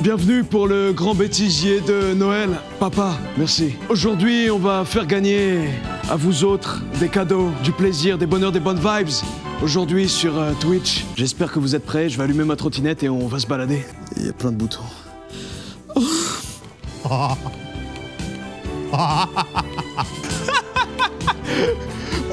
Bienvenue pour le grand bêtisier de Noël. Papa, merci. Aujourd'hui, on va faire gagner à vous autres des cadeaux, du plaisir, des bonheurs, des bonnes vibes. Aujourd'hui sur Twitch. J'espère que vous êtes prêts. Je vais allumer ma trottinette et on va se balader. Il y a plein de boutons.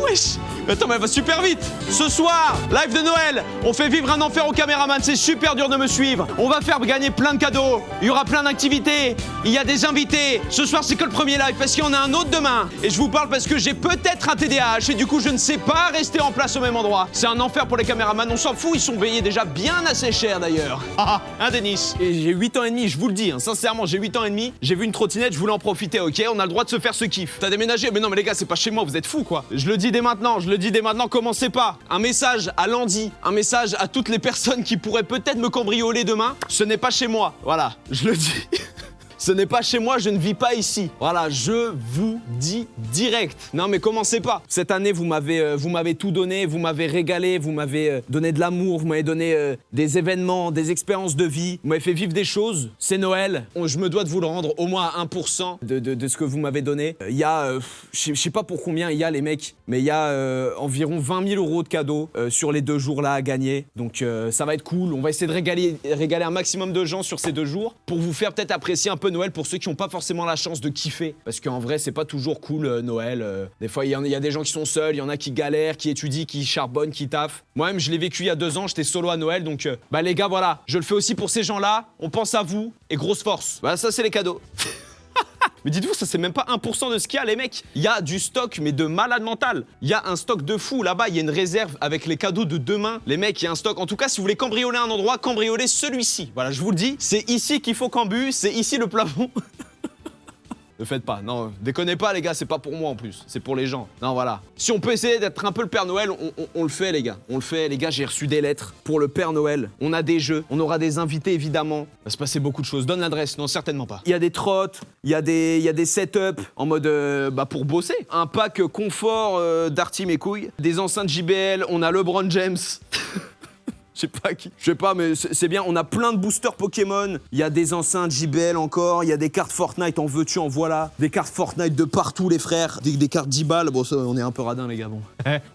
Wesh! Attends, mais elle va super vite! Ce soir, live de Noël, on fait vivre un enfer aux caméramans, c'est super dur de me suivre. On va faire gagner plein de cadeaux, il y aura plein d'activités, il y a des invités. Ce soir, c'est que le premier live parce qu'il y en a un autre demain. Et je vous parle parce que j'ai peut-être un TDAH et du coup, je ne sais pas rester en place au même endroit. C'est un enfer pour les caméramans, on s'en fout, ils sont payés déjà bien assez cher d'ailleurs. Hein, Denis? Et j'ai 8 ans et demi, je vous le dis, hein, sincèrement, j'ai 8 ans et demi, j'ai vu une trottinette, je voulais en profiter, ok? On a le droit de se faire ce kiff. T'as déménagé? Mais non, mais les gars, c'est pas chez moi, vous êtes fous quoi. Je le dis dès maintenant, commencez pas. Un message à Landy, un message à toutes les personnes qui pourraient peut-être me cambrioler demain. Ce n'est pas chez moi, voilà, je le dis. Ce n'est pas chez moi, je ne vis pas ici. Voilà, je vous dis direct. Non mais commencez pas. Cette année, vous m'avez tout donné, vous m'avez régalé, vous m'avez donné de l'amour, vous m'avez donné des événements, des expériences de vie, vous m'avez fait vivre des choses. C'est Noël, je me dois de vous le rendre au moins à 1% de ce que vous m'avez donné. Il y a, je sais pas pour combien il y a les mecs, mais il y a environ 20 000 € de cadeaux sur les 2 jours là à gagner. Donc ça va être cool, on va essayer de régaler un maximum de gens sur ces 2 jours pour vous faire peut-être apprécier un peu Noël pour ceux qui n'ont pas forcément la chance de kiffer. Parce qu'en vrai, c'est pas toujours cool Noël. Des fois, il y a des gens qui sont seuls, il y en a qui galèrent, qui étudient, qui charbonnent, qui taffent. Moi-même, je l'ai vécu il y a 2 ans, j'étais solo à Noël. Donc, bah les gars, voilà, je le fais aussi pour ces gens-là. On pense à vous et grosse force. Voilà, ça, c'est les cadeaux. Mais dites-vous, ça c'est même pas 1% de ce qu'il y a, les mecs. Il y a du stock, mais de malade mental. Il y a un stock de fou. Là-bas, il y a une réserve avec les cadeaux de demain. Les mecs, il y a un stock. En tout cas, si vous voulez cambrioler un endroit, cambriolez celui-ci. Voilà, je vous le dis. C'est ici qu'il faut cambu, c'est ici le plafond. Ne faites pas, non, déconnez pas les gars, c'est pas pour moi en plus, c'est pour les gens. Non voilà. Si on peut essayer d'être un peu le Père Noël, on le fait les gars. On le fait les gars, j'ai reçu des lettres pour le Père Noël. On a des jeux, on aura des invités évidemment. Il va se passer beaucoup de choses. Donne l'adresse, non certainement pas. Il y a des trottes, il y a des setups en mode pour bosser. Un pack confort d'Arty mes couilles. Des enceintes JBL, on a LeBron James. Je sais pas, mais c'est bien. On a plein de boosters Pokémon. Il y a des enceintes JBL encore. Il y a des cartes Fortnite, en veux-tu, en voilà. Des cartes Fortnite de partout, les frères. Des cartes 10 balles. Bon, ça, on est un peu radin, les gars, bon.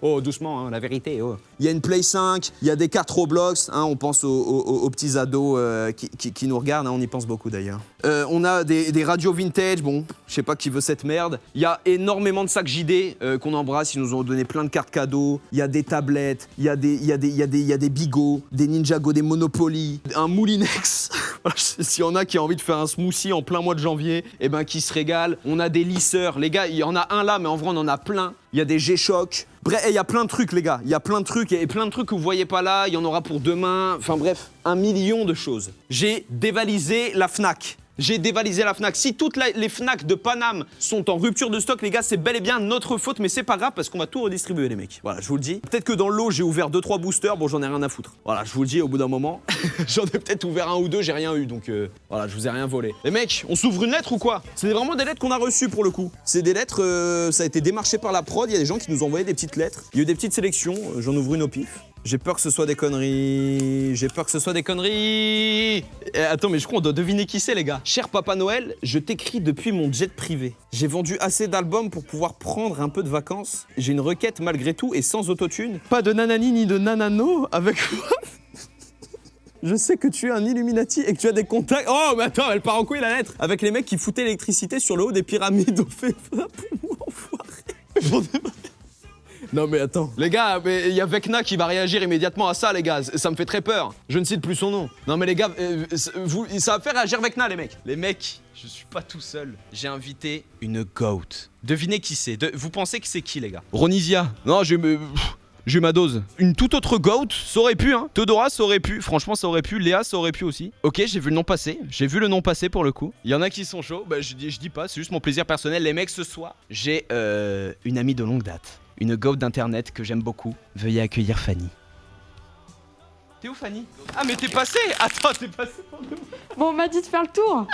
Oh, doucement, hein, la vérité, oh. Il y a une Play 5. Il y a des cartes Roblox. Hein, on pense aux petits ados qui nous regardent. Hein, on y pense beaucoup, d'ailleurs. On a des radios vintage. Bon, je sais pas qui veut cette merde. Il y a énormément de sacs JD qu'on embrasse. Ils nous ont donné plein de cartes cadeaux. Il y a des tablettes. Il y a des bigots. Des Ninjago, des Monopoly, un Moulinex. S'il y en a qui a envie de faire un smoothie en plein mois de janvier, eh ben qui se régale. On a des lisseurs. Les gars, il y en a un là, mais en vrai, on en a plein. Il y a des G-Shock. Bref, il y a plein de trucs, les gars. Il y a plein de trucs et plein de trucs que vous voyez pas là. Il y en aura pour demain. Enfin bref, 1 million de choses. J'ai dévalisé la Fnac. J'ai dévalisé la Fnac. Si toutes les Fnac de Paname sont en rupture de stock, les gars, c'est bel et bien notre faute, mais c'est pas grave parce qu'on va tout redistribuer, les mecs. Voilà, je vous le dis. Peut-être que dans l'eau, j'ai ouvert 2-3 boosters, bon, j'en ai rien à foutre. Voilà, je vous le dis, au bout d'un moment, j'en ai peut-être ouvert 1 ou 2, j'ai rien eu, donc voilà, je vous ai rien volé. Les mecs, on s'ouvre une lettre ou quoi? C'est vraiment des lettres qu'on a reçues pour le coup. C'est des lettres, ça a été démarché par la prod, il y a des gens qui nous ont envoyé des petites lettres. Il y a eu des petites sélections, j'en ouvre une au pif. J'ai peur que ce soit des conneries. Attends, mais je crois qu'on doit deviner qui c'est, les gars. Cher Papa Noël, je t'écris depuis mon jet privé. J'ai vendu assez d'albums pour pouvoir prendre un peu de vacances. J'ai une requête malgré tout et sans autotune. Pas de nanani ni de nanano avec moi. Je sais que tu es un Illuminati et que tu as des contacts. Oh, mais attends, elle part en couille la lettre. Avec les mecs qui foutaient l'électricité sur le haut des pyramides. On fait ça pour moi, enfoiré. Non mais attends. Les gars, il y a Vecna qui va réagir immédiatement à ça, les gars. Ça me fait très peur. Je ne cite plus son nom. Non mais les gars, ça va faire réagir Vecna, les mecs. Les mecs, je suis pas tout seul. J'ai invité une goat. Devinez qui c'est. Vous pensez que c'est qui, les gars? Ronisia. Non, j'ai eu ma dose. Une toute autre goat, ça aurait pu, hein. Theodora, ça aurait pu. Franchement, ça aurait pu. Léa, ça aurait pu aussi. Ok, j'ai vu le nom passer. J'ai vu le nom passer pour le coup. Il y en a qui sont chauds. Bah, je dis pas, c'est juste mon plaisir personnel. Les mecs, ce soir, j'ai une amie de longue date. Une goat d'internet que j'aime beaucoup. Veuillez accueillir Fanny. T'es où, Fanny? Ah, mais t'es passé. Attends, t'es passé pour de... Bon, on m'a dit de faire le tour.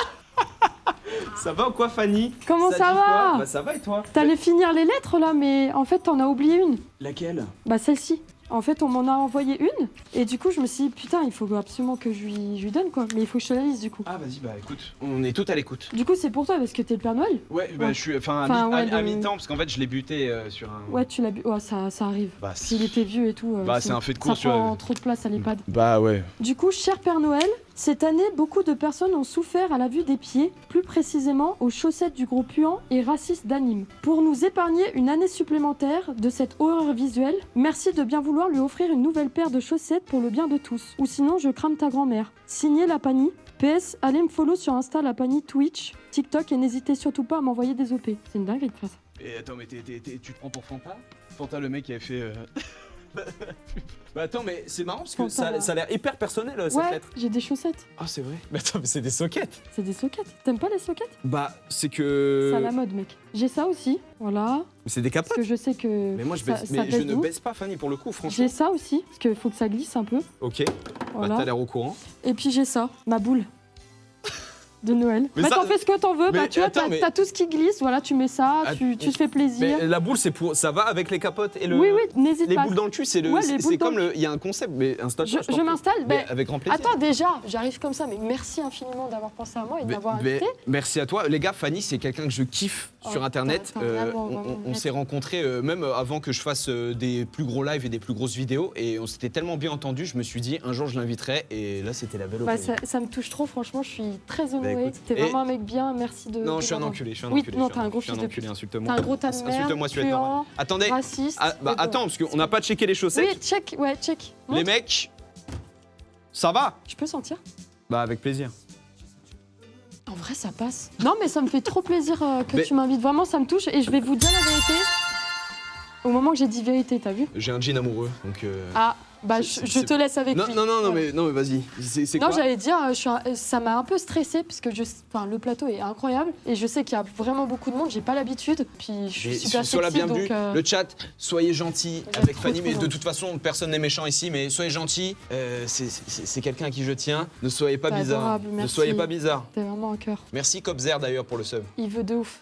Ça va ou quoi, Fanny? Comment ça va? Bah ça va et toi? T'allais finir les lettres là, mais en fait t'en as oublié une. Laquelle? Bah celle-ci. En fait, on m'en a envoyé une. Et du coup, je me suis dit, putain, il faut absolument que je lui donne, quoi. Mais il faut que je te la lise, du coup. Ah, vas-y, bah écoute, on est tout à l'écoute. Du coup, c'est pour toi, parce que t'es le Père Noël. Ouais, bah Ouais. je suis. À mi-temps, parce qu'en fait, je l'ai buté sur un. Ouais, tu l'as bu. Ouais, ça arrive. Bah, S'il était vieux et tout. Bah, c'est un fait de course, Ça prend trop de place à l'EHPAD. Bah, ouais. Du coup, cher Père Noël, cette année, beaucoup de personnes ont souffert à la vue des pieds, plus précisément aux chaussettes du gros puant et raciste d'Anime. Pour nous épargner une année supplémentaire de cette horreur visuelle, merci de bien vouloir lui offrir une nouvelle paire de chaussettes pour le bien de tous. Ou sinon, je crame ta grand-mère. Signé La Pani. PS, allez me follow sur Insta, La Pani, Twitch, TikTok et n'hésitez surtout pas à m'envoyer des OP. C'est une dinguerie de faire ça. Et attends, mais tu te prends pour Fanta? Fanta, le mec qui avait fait. Bah attends, mais c'est marrant parce que Fanta, ça a l'air hyper personnel cette Ouais, lettre. j'ai des chaussettes. Ah, c'est vrai? Mais attends, mais c'est des sockets. C'est des sockets. T'aimes pas les sockets? Bah, c'est que. C'est à la mode, mec. J'ai ça aussi, voilà. Mais c'est des Parce capotes. que je sais que. Mais moi, je ça- baisse, ça mais je baisse ne d'où. baisse pas, Fanny, pour le coup, franchement. J'ai ça aussi, parce qu'il faut que ça glisse un peu. Ok, Voilà. bah t'as l'air au courant. Et puis j'ai ça, ma boule de Noël. Mais Bah ça- t'en fais ce que t'en veux, Mais bah tu vois, attends, mais- t'as tout ce qui glisse, voilà, tu mets ça, Ah, tu te fais plaisir. Mais la boule, c'est pour. Ça va avec les capotes et le. Oui, oui, n'hésite Les pas. boules dans le cul, c'est le. Ouais, les c'est boules dans comme le le. Il y a un concept, mais installe-toi. Je t'en prie. m'installe, Mais ben, avec grand plaisir. Attends, déjà, j'arrive comme ça, mais merci infiniment d'avoir pensé à moi et de m'avoir invité. Merci à toi. Les gars, Fanny, c'est quelqu'un que je kiffe Oh, sur internet. t'as un amour, vraiment, On mec. s'est rencontrés même avant que je fasse des plus gros lives et des plus grosses vidéos. Et on s'était tellement bien entendu, je me suis dit un jour je l'inviterai. Et là, c'était la belle Bah, occasion. ça me touche trop, franchement, je suis très honorée. écoute, T'es et- vraiment un mec bien, merci de. Non, de je suis un m'avoir- enculé. Je suis un Oui, enculé. non, je suis t'es un gros je suis fils de enculé, pute. insulte-moi. T'es un gros tas de merde. Insulte-moi, je vais être puant, normal. Attendez. Raciste. Ah, bah et bon. attends, parce qu'on n'a pas checké les chaussettes. Oui, check, ouais, check. Les Montre. mecs, ça va? Je peux sentir? Bah, avec plaisir. En vrai, ça passe. Non, mais ça me fait trop plaisir que Mais- tu m'invites. Vraiment, ça me touche. Et je vais vous dire la vérité. Au moment que j'ai dit vérité, t'as vu? J'ai un jean amoureux, donc. Ah, bah, c'est- je te laisse avec Non, lui. non, non, Voilà. non, mais vas-y. C'est Non, quoi? j'allais dire, ça m'a un peu stressée parce que le plateau est incroyable et je sais qu'il y a vraiment beaucoup de monde, j'ai pas l'habitude. Puis je suis Mais super sois la sexy, bienvenue. donc Le chat, soyez gentils J'aime avec trop, Fanny, trop mais de gentil. toute façon, personne n'est méchant ici, mais soyez gentils. C'est quelqu'un à qui je tiens. Ne soyez pas T'es bizarre. adorable, Ne merci. soyez pas bizarre. t'es vraiment un cœur. Merci Cobzer d'ailleurs pour le sub. Il veut de ouf.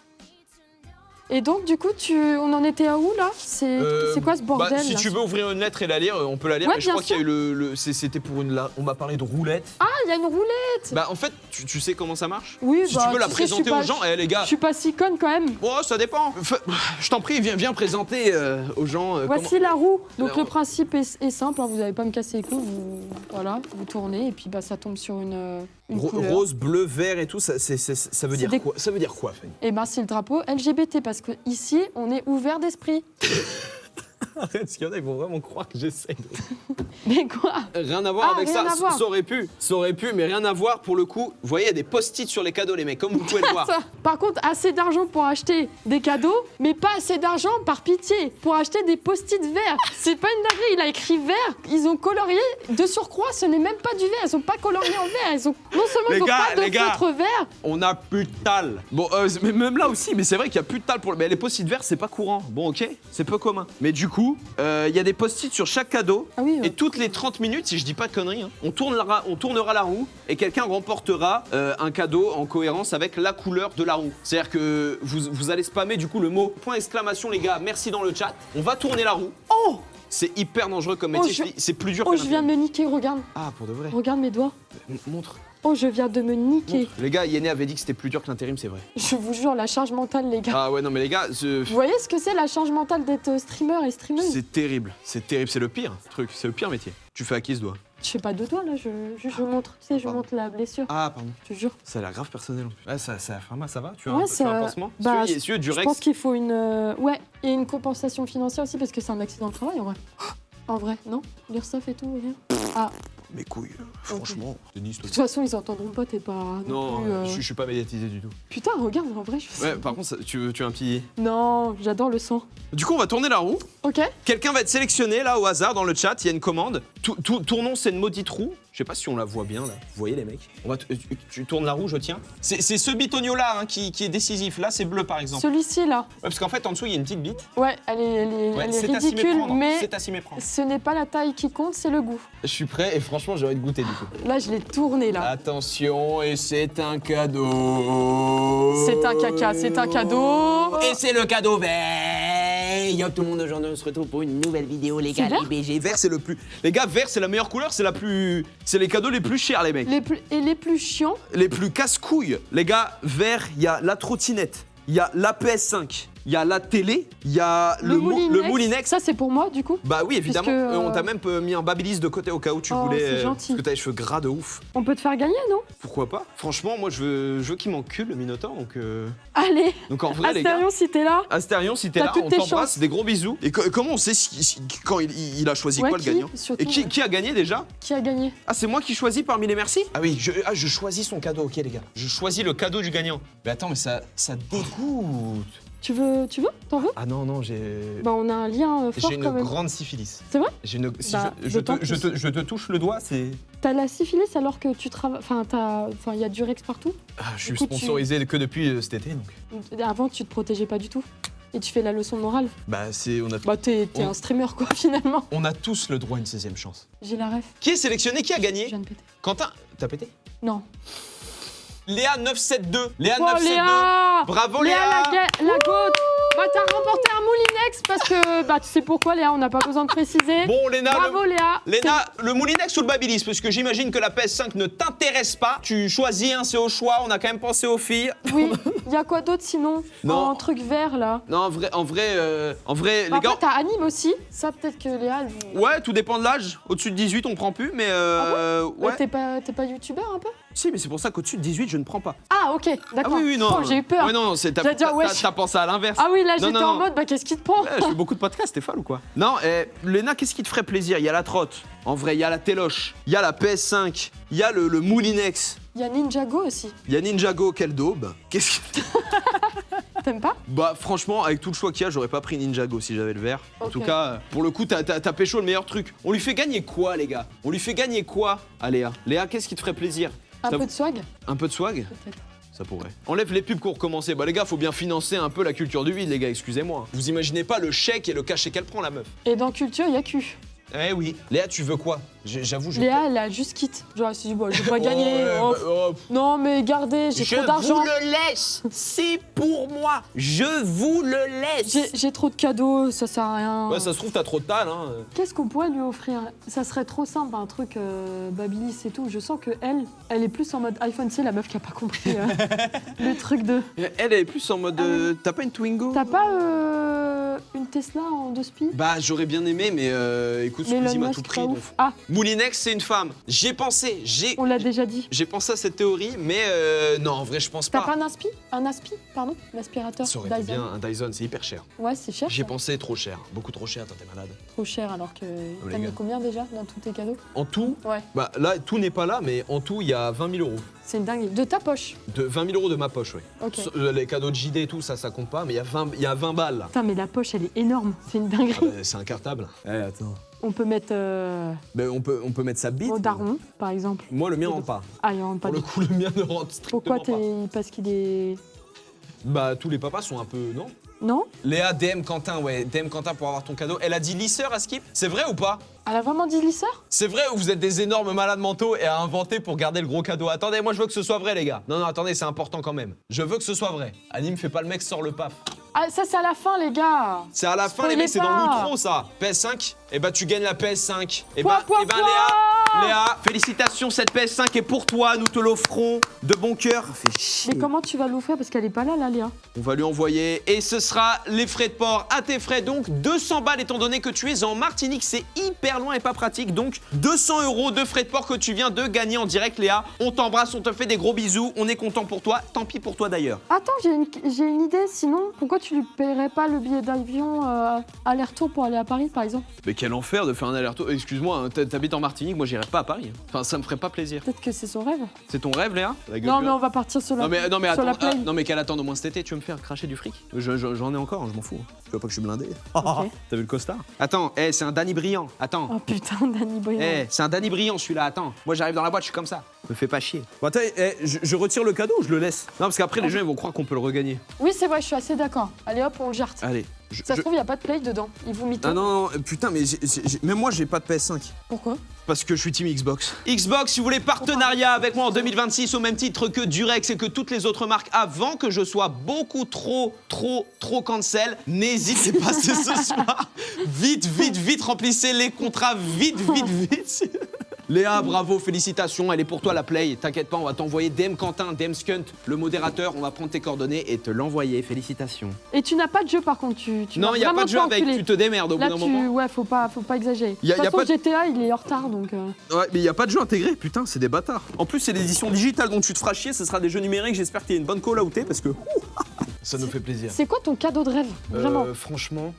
Et donc, du coup, on en était à où là? C'est quoi ce bordel Si là tu veux ouvrir une lettre et la lire, on peut la lire. Ouais, mais je bien crois qu'il y a sûr. eu c'était pour on m'a parlé de roulette. Ah, il y a une roulette. Bah en fait, tu sais comment ça marche? Oui, Si bah, tu veux la sais, je suis présenter pas- aux gens, les gars. Je suis pas si conne quand même. Bon, ça dépend. Je t'en prie, viens présenter aux gens. Voici la roue. Donc Alors- le principe est simple, hein, vous n'allez pas me casser les couilles, vous tournez et puis bah, ça tombe sur une couleur. Rose, bleu, vert et tout, ça veut C'est dire des- quoi? Ça veut dire quoi, Fanny? Et ben c'est le drapeau LGBT parce que ici on est ouvert d'esprit. Arrête, parce qu'il y en a, ils vont vraiment croire que j'essaye. Mais quoi? Rien à voir Ah, avec rien ça. à voir. Ça aurait pu, mais rien à voir pour le coup. Vous voyez, il y a des post-it sur les cadeaux, les mecs, comme vous pouvez le voir. Ça. Par contre, assez d'argent pour acheter des cadeaux, mais pas assez d'argent par pitié pour acheter des post-it verts. C'est pas une dinguerie, il a écrit vert, ils ont colorié. De surcroît, ce n'est même pas du vert, ils ont pas colorié en vert. Ils ont non seulement Les ils ont gars, pas de les gars. feutre vert. On a plus de tal. Bon, mais même là aussi, mais c'est vrai qu'il y a plus de tal pour mais les post-it verts, c'est pas courant. Bon, ok, c'est peu commun. Mais du coup, il y a des post-it sur chaque cadeau. Ah oui, Et toutes les 30 minutes, si je dis pas de conneries, hein, on tournera la roue et quelqu'un remportera un cadeau en cohérence avec la couleur de la roue. C'est-à-dire que vous allez spammer du coup le mot point exclamation les gars, merci dans le chat. On va tourner la roue. Oh, C'est hyper dangereux comme Oh, métier, je- je dis, c'est plus dur oh, que je viens de me niquer, regarde. Ah, pour de vrai. Regarde mes doigts. Montre. Oh, je viens de me niquer. Montre. Les gars, Yéné avait dit que c'était plus dur que l'intérim, c'est vrai. Je vous jure, la charge mentale, les gars. Ah ouais, non mais les gars, Vous voyez ce que c'est la charge mentale d'être streamer et streameuse? c'est terrible, c'est le pire truc, c'est le pire métier. Tu fais à qui ce doigt? Je fais pas de doigts là, je montre, tu sais, je Pardon. montre la blessure, Ah pardon. je te jure. Ça a l'air grave personnel en plus. Ouais, ça a fait mal, ça va? Tu as Ouais, tu as un ça- pansement? bah, Celui du Je Rex. pense qu'il faut une. Ouais, et une compensation financière aussi parce que c'est un accident de travail en vrai. En vrai, non? L'URSSAF et tout, rien. Ah, Mes couilles, franchement. Denis, toi. de toute façon, ils entendront pas, t'es pas. Non, plus, je suis pas médiatisé du tout. Putain, regarde, en vrai, je sais. Ouais, par contre, tu as un petit. Non, j'adore le sang. Du coup, on va tourner la roue. Ok? Quelqu'un va être sélectionné là au hasard dans le chat. Il y a une commande. Tournons cette maudite roue. Je sais pas si on la voit bien là. Vous voyez les mecs? Tu tournes la roue, je tiens. C'est ce bitonio là hein, qui est décisif. Là, c'est bleu par exemple. Celui-ci là. Ouais, parce qu'en fait, en dessous, il y a une petite bite. Ouais, elle est Ouais, c'est à s'y ridicule, méprendre. mais C'est à s'y méprendre. ce n'est pas la taille qui compte, c'est le goût. Je suis prêt et franchement, j'ai envie de goûter du coup. Là, je l'ai tourné là. Attention, et c'est un cadeau. C'est un caca, c'est un cadeau. Et c'est le cadeau vert. Hey yo tout le monde, aujourd'hui on se retrouve pour une nouvelle vidéo les C'est gars, vert les BG. Vert, c'est le plus. Les gars, vert, c'est la meilleure couleur, c'est la plus. C'est les cadeaux les plus chers, les mecs. les plus chiants. Les plus casse-couilles. Les gars, vert, il y a la trottinette, il y a la PS5, il y a la télé, il y a le Moulinex. Ça, c'est pour moi, du coup. Bah oui, évidemment. Parce que, On t'a même mis un babyliss de côté au cas où tu Oh, voulais. c'est gentil. Parce que t'as les cheveux gras de ouf. On peut te faire gagner, non? Pourquoi pas? Franchement, moi, je veux qu'il m'encule, le Minotaur. Allez, Donc en vrai, les gars. Astérion, si t'es là. Astérion, si t'es T'as là, toutes on tes t'embrasse, chances. des gros bisous. Et comment on sait quand il a choisi Ouais, quoi le qui, gagnant? surtout, Et qui, ouais. qui a gagné déjà? Qui a gagné? Ah, c'est moi qui choisis parmi les merci? Ah oui, je choisis son cadeau, ok les gars. Je choisis le cadeau du gagnant. Mais attends, mais ça dégoûte. Tu veux? T'en veux? Ah non, j'ai. Bah, on a un lien fort J'ai quand une même. grande syphilis. C'est vrai? J'ai une. Si Bah, je d'autant te touche le doigt, c'est. T'as la syphilis alors que tu travailles. Enfin, il y a du Rex partout. Ah, je suis Du coup, sponsorisé que depuis cet été, donc. Avant, tu te protégeais pas du tout. Et tu fais la leçon de morale. Bah, c'est. Bah, t'es un streamer, quoi, finalement. On a tous le droit à une 16e chance. J'ai la ref. Qui est sélectionné? Qui a Je gagné? viens de péter. Quentin, t'as pété? Non. Léa 972. Léa Oh, 972. Léa! Bravo Léa, Léa. la goat! Bah, t'as remporté un Moulinex parce que. Bah, tu sais pourquoi, Léa, on n'a pas besoin de préciser. Bon, Léna, Bravo, Léa! Léna, le Moulinex ou le Babyliss? Parce que j'imagine que la PS5 ne t'intéresse pas. Tu choisis, hein, c'est au choix. On a quand même pensé aux filles. Oui, il y a quoi d'autre sinon? Non. Un truc vert là. Non, en vrai, les Après, gars. t'as Anime aussi. Ça, peut-être que Léa. Ouais, tout dépend de l'âge. Au-dessus de 18, on prend plus, mais ouais. T'es pas youtubeur un peu? Si, mais c'est pour ça qu'au-dessus de 18, je ne prends pas. Ah, ok, Ah d'accord. oui, non. Oh, j'ai eu peur. Ouais, non, c'est J'allais dire, wesh. t'as pensé à l'inverse. Ah oui, là, Non, j'étais non, en non. mode, bah, qu'est-ce qui te prend? Ouais, je fais beaucoup de podcasts, t'es folle ou quoi? Non, Léna, qu'est-ce qui te ferait plaisir? Il y a la trotte. En vrai, il y a la téloche. Il y a la PS5. Il y a le Moulinex. Il y a Ninjago aussi. Il y a Ninjago, quelle daube. Qu'est-ce que. T'aimes pas? Bah franchement, avec tout le choix qu'il y a, j'aurais pas pris Ninjago si j'avais le vert. En Ok. tout cas, pour le coup, t'as pécho le meilleur truc. On lui fait gagner quoi, les gars? On lui fait gagner quoi à Léa? Léa, qu'est-ce qui te ferait plaisir? Un Ça- peu de swag? Un peu de swag? Peut-être. Ça pourrait. Enlève les pubs qu'on recommençait. Bah les gars, faut bien financer un peu la culture du vide, les gars, excusez-moi. Vous imaginez pas le chèque et le cachet qu'elle prend, la meuf. Et dans Culture, il y a Q. Eh oui. Léa, tu veux quoi? J'avoue, je. Léa, elle a juste quitte. Genre, elle s'est dit, bon, je vais pas gagner. Ouais, Oh, bah, oh, non, mais gardez, j'ai trop d'argent. le laisse, c'est pour moi. Je vous le laisse. J'ai trop de cadeaux, ça sert à rien. Ouais, ça se trouve, t'as trop de tal, hein. Qu'est-ce qu'on pourrait lui offrir? Ça serait trop simple, un truc Babyliss et tout. Je sens que elle est plus en mode iPhone, c'est la meuf qui a pas compris le truc de. Elle est plus en mode. T'as pas une Twingo? T'as pas une Tesla en 2 spi? Bah j'aurais bien aimé, mais écoute, Mais Squeezie Elon m'a Musk, tout pas pris. donc. ouf. Ah, Moulinex, c'est une femme. J'ai pensé, on l'a déjà dit. j'ai pensé à cette théorie, mais non, en vrai, je pense T'as pas. pas un aspi? Un aspi, pardon? L'aspirateur Ça aurait été Dyson. bien, un Dyson, c'est hyper cher. Ouais, c'est cher. J'ai ça. pensé trop cher, beaucoup trop cher, t'es malade. Trop cher alors que. les T'as mis gars. combien déjà dans tous tes cadeaux? En tout, Ouais, bah là, tout n'est pas là, mais en tout, il y a 20 000 euros. c'est une dinguerie. De ta poche. De 20 000 euros de ma poche, oui. Ok. Les cadeaux de JD et tout, ça compte pas, mais il y a 20 balles là. Putain, mais la poche, elle est énorme. C'est une dinguerie. C'est un cartable. Eh, attends. On peut mettre Ben, on peut mettre sa bite. au daron, par exemple. Moi, le mien rentre pas. Ah, il rentre pas Pour le du tout. coup, le mien ne rentre strictement Pourquoi pas. parce qu'il est. Bah, tous les papas sont un peu. Non? Non? Léa, DM Quentin, ouais, DM Quentin pour avoir ton cadeau. Elle a dit lisseur à Skip. C'est vrai ou pas? Elle a vraiment dit lisseur? C'est vrai ou vous êtes des énormes malades mentaux et à inventer pour garder le gros cadeau? Attendez, moi je veux que ce soit vrai, les gars. Non, attendez, c'est important quand même. Je veux que ce soit vrai. Anime, fais pas le mec, sort le paf. Ah, ça, c'est à la fin, les gars. C'est à la fin, les Spoilez mecs, c'est dans pas. l'outro, ça. PS5, et bah tu gagnes la PS5. Et Pouah, bah, pouah, pouah. Léa, félicitations, cette PS5 est pour toi. Nous te l'offrons de bon cœur. Fais chier. Mais comment tu vas l'offrir? Parce qu'elle est pas là, Léa. On va lui envoyer et ce sera les frais de port à tes frais. Donc 200 balles étant donné que tu es en Martinique, c'est hyper loin et pas pratique. Donc 200 € de frais de port que tu viens de gagner en direct, Léa. On t'embrasse, on te fait des gros bisous, on est content pour toi. Tant pis pour toi d'ailleurs. Attends, j'ai une idée. Sinon, pourquoi tu lui paierais pas le billet d'avion aller-retour pour aller à Paris, par exemple? Mais quel enfer de faire un aller-retour. Excuse-moi, hein, t'habites en Martinique, moi j'irai pas à Paris. Enfin, ça me ferait pas plaisir. Peut-être que c'est son rêve. C'est ton rêve, Léa? Non, mais on va partir sur la, Non mais sur attends, la plane. non mais qu'elle attende au moins cet été, tu veux me faire cracher du fric? J'en ai encore, je m'en fous. Tu vois pas que je suis blindé? Ok. T'as vu le costard? Attends, c'est un Danny Brillant. Attends. Oh putain, Danny Boy. C'est un Danny Brillant celui-là, attends. Moi j'arrive dans la boîte, je suis comme ça. Me fais pas chier. Bon, attends, je retire le cadeau ou je le laisse? Non, parce qu'après les gens ils vont croire qu'on peut le regagner. Oui, c'est vrai, je suis assez d'accord. Allez hop, on le jarte. Allez, Ça se trouve, il n'y a pas de Play dedans. Ils vous mytho. Ah non, putain, mais même moi, j'ai pas de PS5. Pourquoi? Parce que je suis team Xbox. Xbox, si vous voulez partenariat avec moi en 2026 au même titre que Durex et que toutes les autres marques avant que je sois beaucoup trop cancel, n'hésitez pas, c'est ce soir. Vite, remplissez les contrats, vite. Léa, bravo, félicitations, elle est pour toi la play. T'inquiète pas, on va t'envoyer DM Quentin, DM Skunt, le modérateur, on va prendre tes coordonnées et te l'envoyer. Félicitations. Et tu n'as pas de jeu par contre, tu Non, il y a pas de jeu avec, tu te démerdes au bout d'un moment. Ouais, faut pas exagérer. Y a De toute façon, pas de- GTA, il est en retard donc. Ouais, mais il y a pas de jeu intégré, putain, c'est des bâtards. En plus, c'est l'édition digitale dont tu te feras chier, ce sera des jeux numériques, j'espère qu'il y a une bonne call outée parce que. Ça nous fait plaisir. C'est quoi ton cadeau de rêve? Vraiment? Franchement,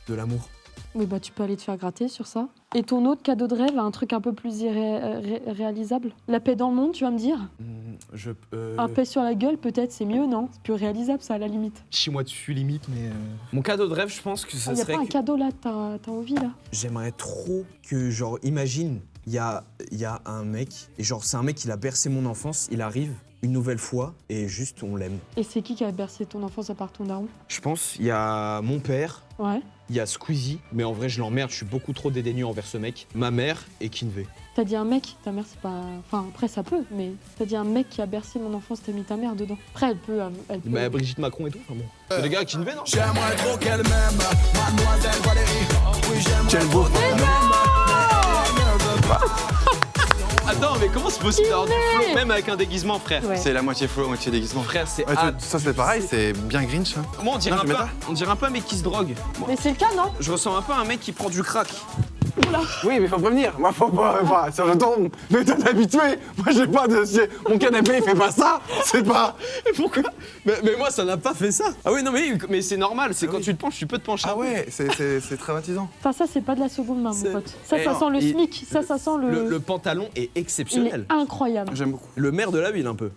de l'amour. Oui, bah tu peux aller te faire gratter sur ça. Et ton autre cadeau de rêve, un truc un peu plus réalisable? La paix dans le monde, tu vas me dire? Un paix sur la gueule, peut-être, c'est mieux, non? C'est plus réalisable, ça, à la limite. Chie-moi dessus, limite, mais. Mon cadeau de rêve, je pense que ce Il y a serait. pas un cadeau là, t'as envie là? J'aimerais trop que, genre, imagine, il y a un mec, et genre, c'est un mec, il a bercé mon enfance, il arrive une nouvelle fois, et juste, on l'aime. Et c'est qui a bercé ton enfance à part ton daron? Je pense, il y a mon père, Ouais. Il y a Squeezie, mais en vrai, je l'emmerde, je suis beaucoup trop dédaigneux envers ce mec. Ma mère et Kinvey. T'as dit un mec, ta mère c'est pas... Enfin après ça peut, mais t'as dit un mec qui a bercé mon enfance, t'as mis ta mère dedans. Après elle peut... Mais Brigitte Macron et tout, enfin bon. C'est des gars Kinvey, non? J'aimerais trop qu'elle m'aime, mademoiselle Valérie. Oui, j'aimerais trop qu'elle Attends, mais comment c'est possible d'avoir du flow même avec un déguisement, frère? Ouais. C'est la moitié flow, moitié déguisement. Frère, c'est... Ouais, ça c'est pareil, c'est bien Grinch. Hein. Moi, on dirait, Non, tu mets pas on dirait un peu un mec qui se drogue. Moi, Mais c'est le cas, non? je ressens un peu un mec qui prend du crack. Oui, mais faut prévenir. Moi, faut pas. Si je tombe, mais t'es habitué. Moi, j'ai pas de. Mon canapé, il fait pas ça. C'est pas. Pourquoi mais moi, ça n'a pas fait ça. Ah oui, non, mais c'est normal, c'est quand tu te penches, tu peux te pencher. Ah ouais, c'est traumatisant. Enfin ça c'est pas de la seconde main mon pote. Ça Eh, sent le il- SMIC, ça sent le... Le pantalon est Il est exceptionnel. incroyable. J'aime beaucoup. Le maire de la ville, un peu.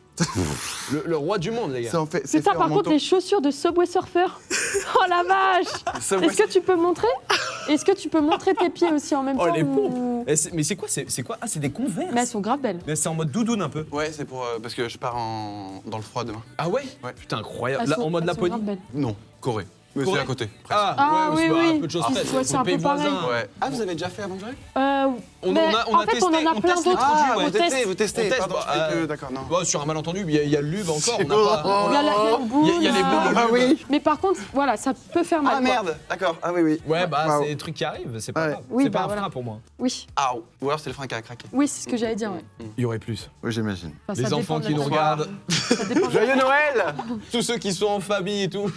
le roi du monde, les gars. Ça en fait. c'est Putain fait en par contre manteau. les chaussures de Subway Surfer. Oh la vache. Subway Est-ce que tu peux montrer? Est-ce que tu peux montrer tes pieds aussi en même Oh, temps les ou- Mais c'est quoi? C'est quoi? Ah, c'est des Converse. Mais elles sont grave belles. Mais c'est en mode doudoune un peu. Ouais, c'est pour. Parce que je pars dans le froid demain. Ah ouais? Ouais. Putain, incroyable. Elles Là, sont- en mode elles sont Laponie. grave belles. Non, Corée. Mais Corée c'est à côté. presque. Ah, ouais, oui, c'est pas oui. un peu de choses Ouais, près. c'est un peu pareil. Ouais. Ah, vous avez déjà fait avant que j'arrive On en a en fait, testé, on en a on plein teste les d'autres. produits, ouais. On teste. Vous testez. On teste, Pardon, bah, je croyais que- D'accord, non. Bon, sur un malentendu, il y a le lube encore. On n'a pas... Il y a la boule. Il y a les boules, Ah oui. Mais par contre, voilà, ça peut faire mal. Ah quoi. merde. D'accord. Ah oui, oui. Ouais, bah, Waouh. c'est des trucs qui arrivent, c'est pas Ouais. grave. Oui, C'est bah, pas un voilà. frein pour moi. Oui, Ah, ou alors c'est le frein qui a craqué. oui, c'est ce que j'allais dire. Ouais. Il y aurait plus. Oui, j'imagine. Enfin, Les ça enfants dépend qui de nous la- regardent, Ça dépend de la- Joyeux Noël. tous ceux qui sont en famille et tout,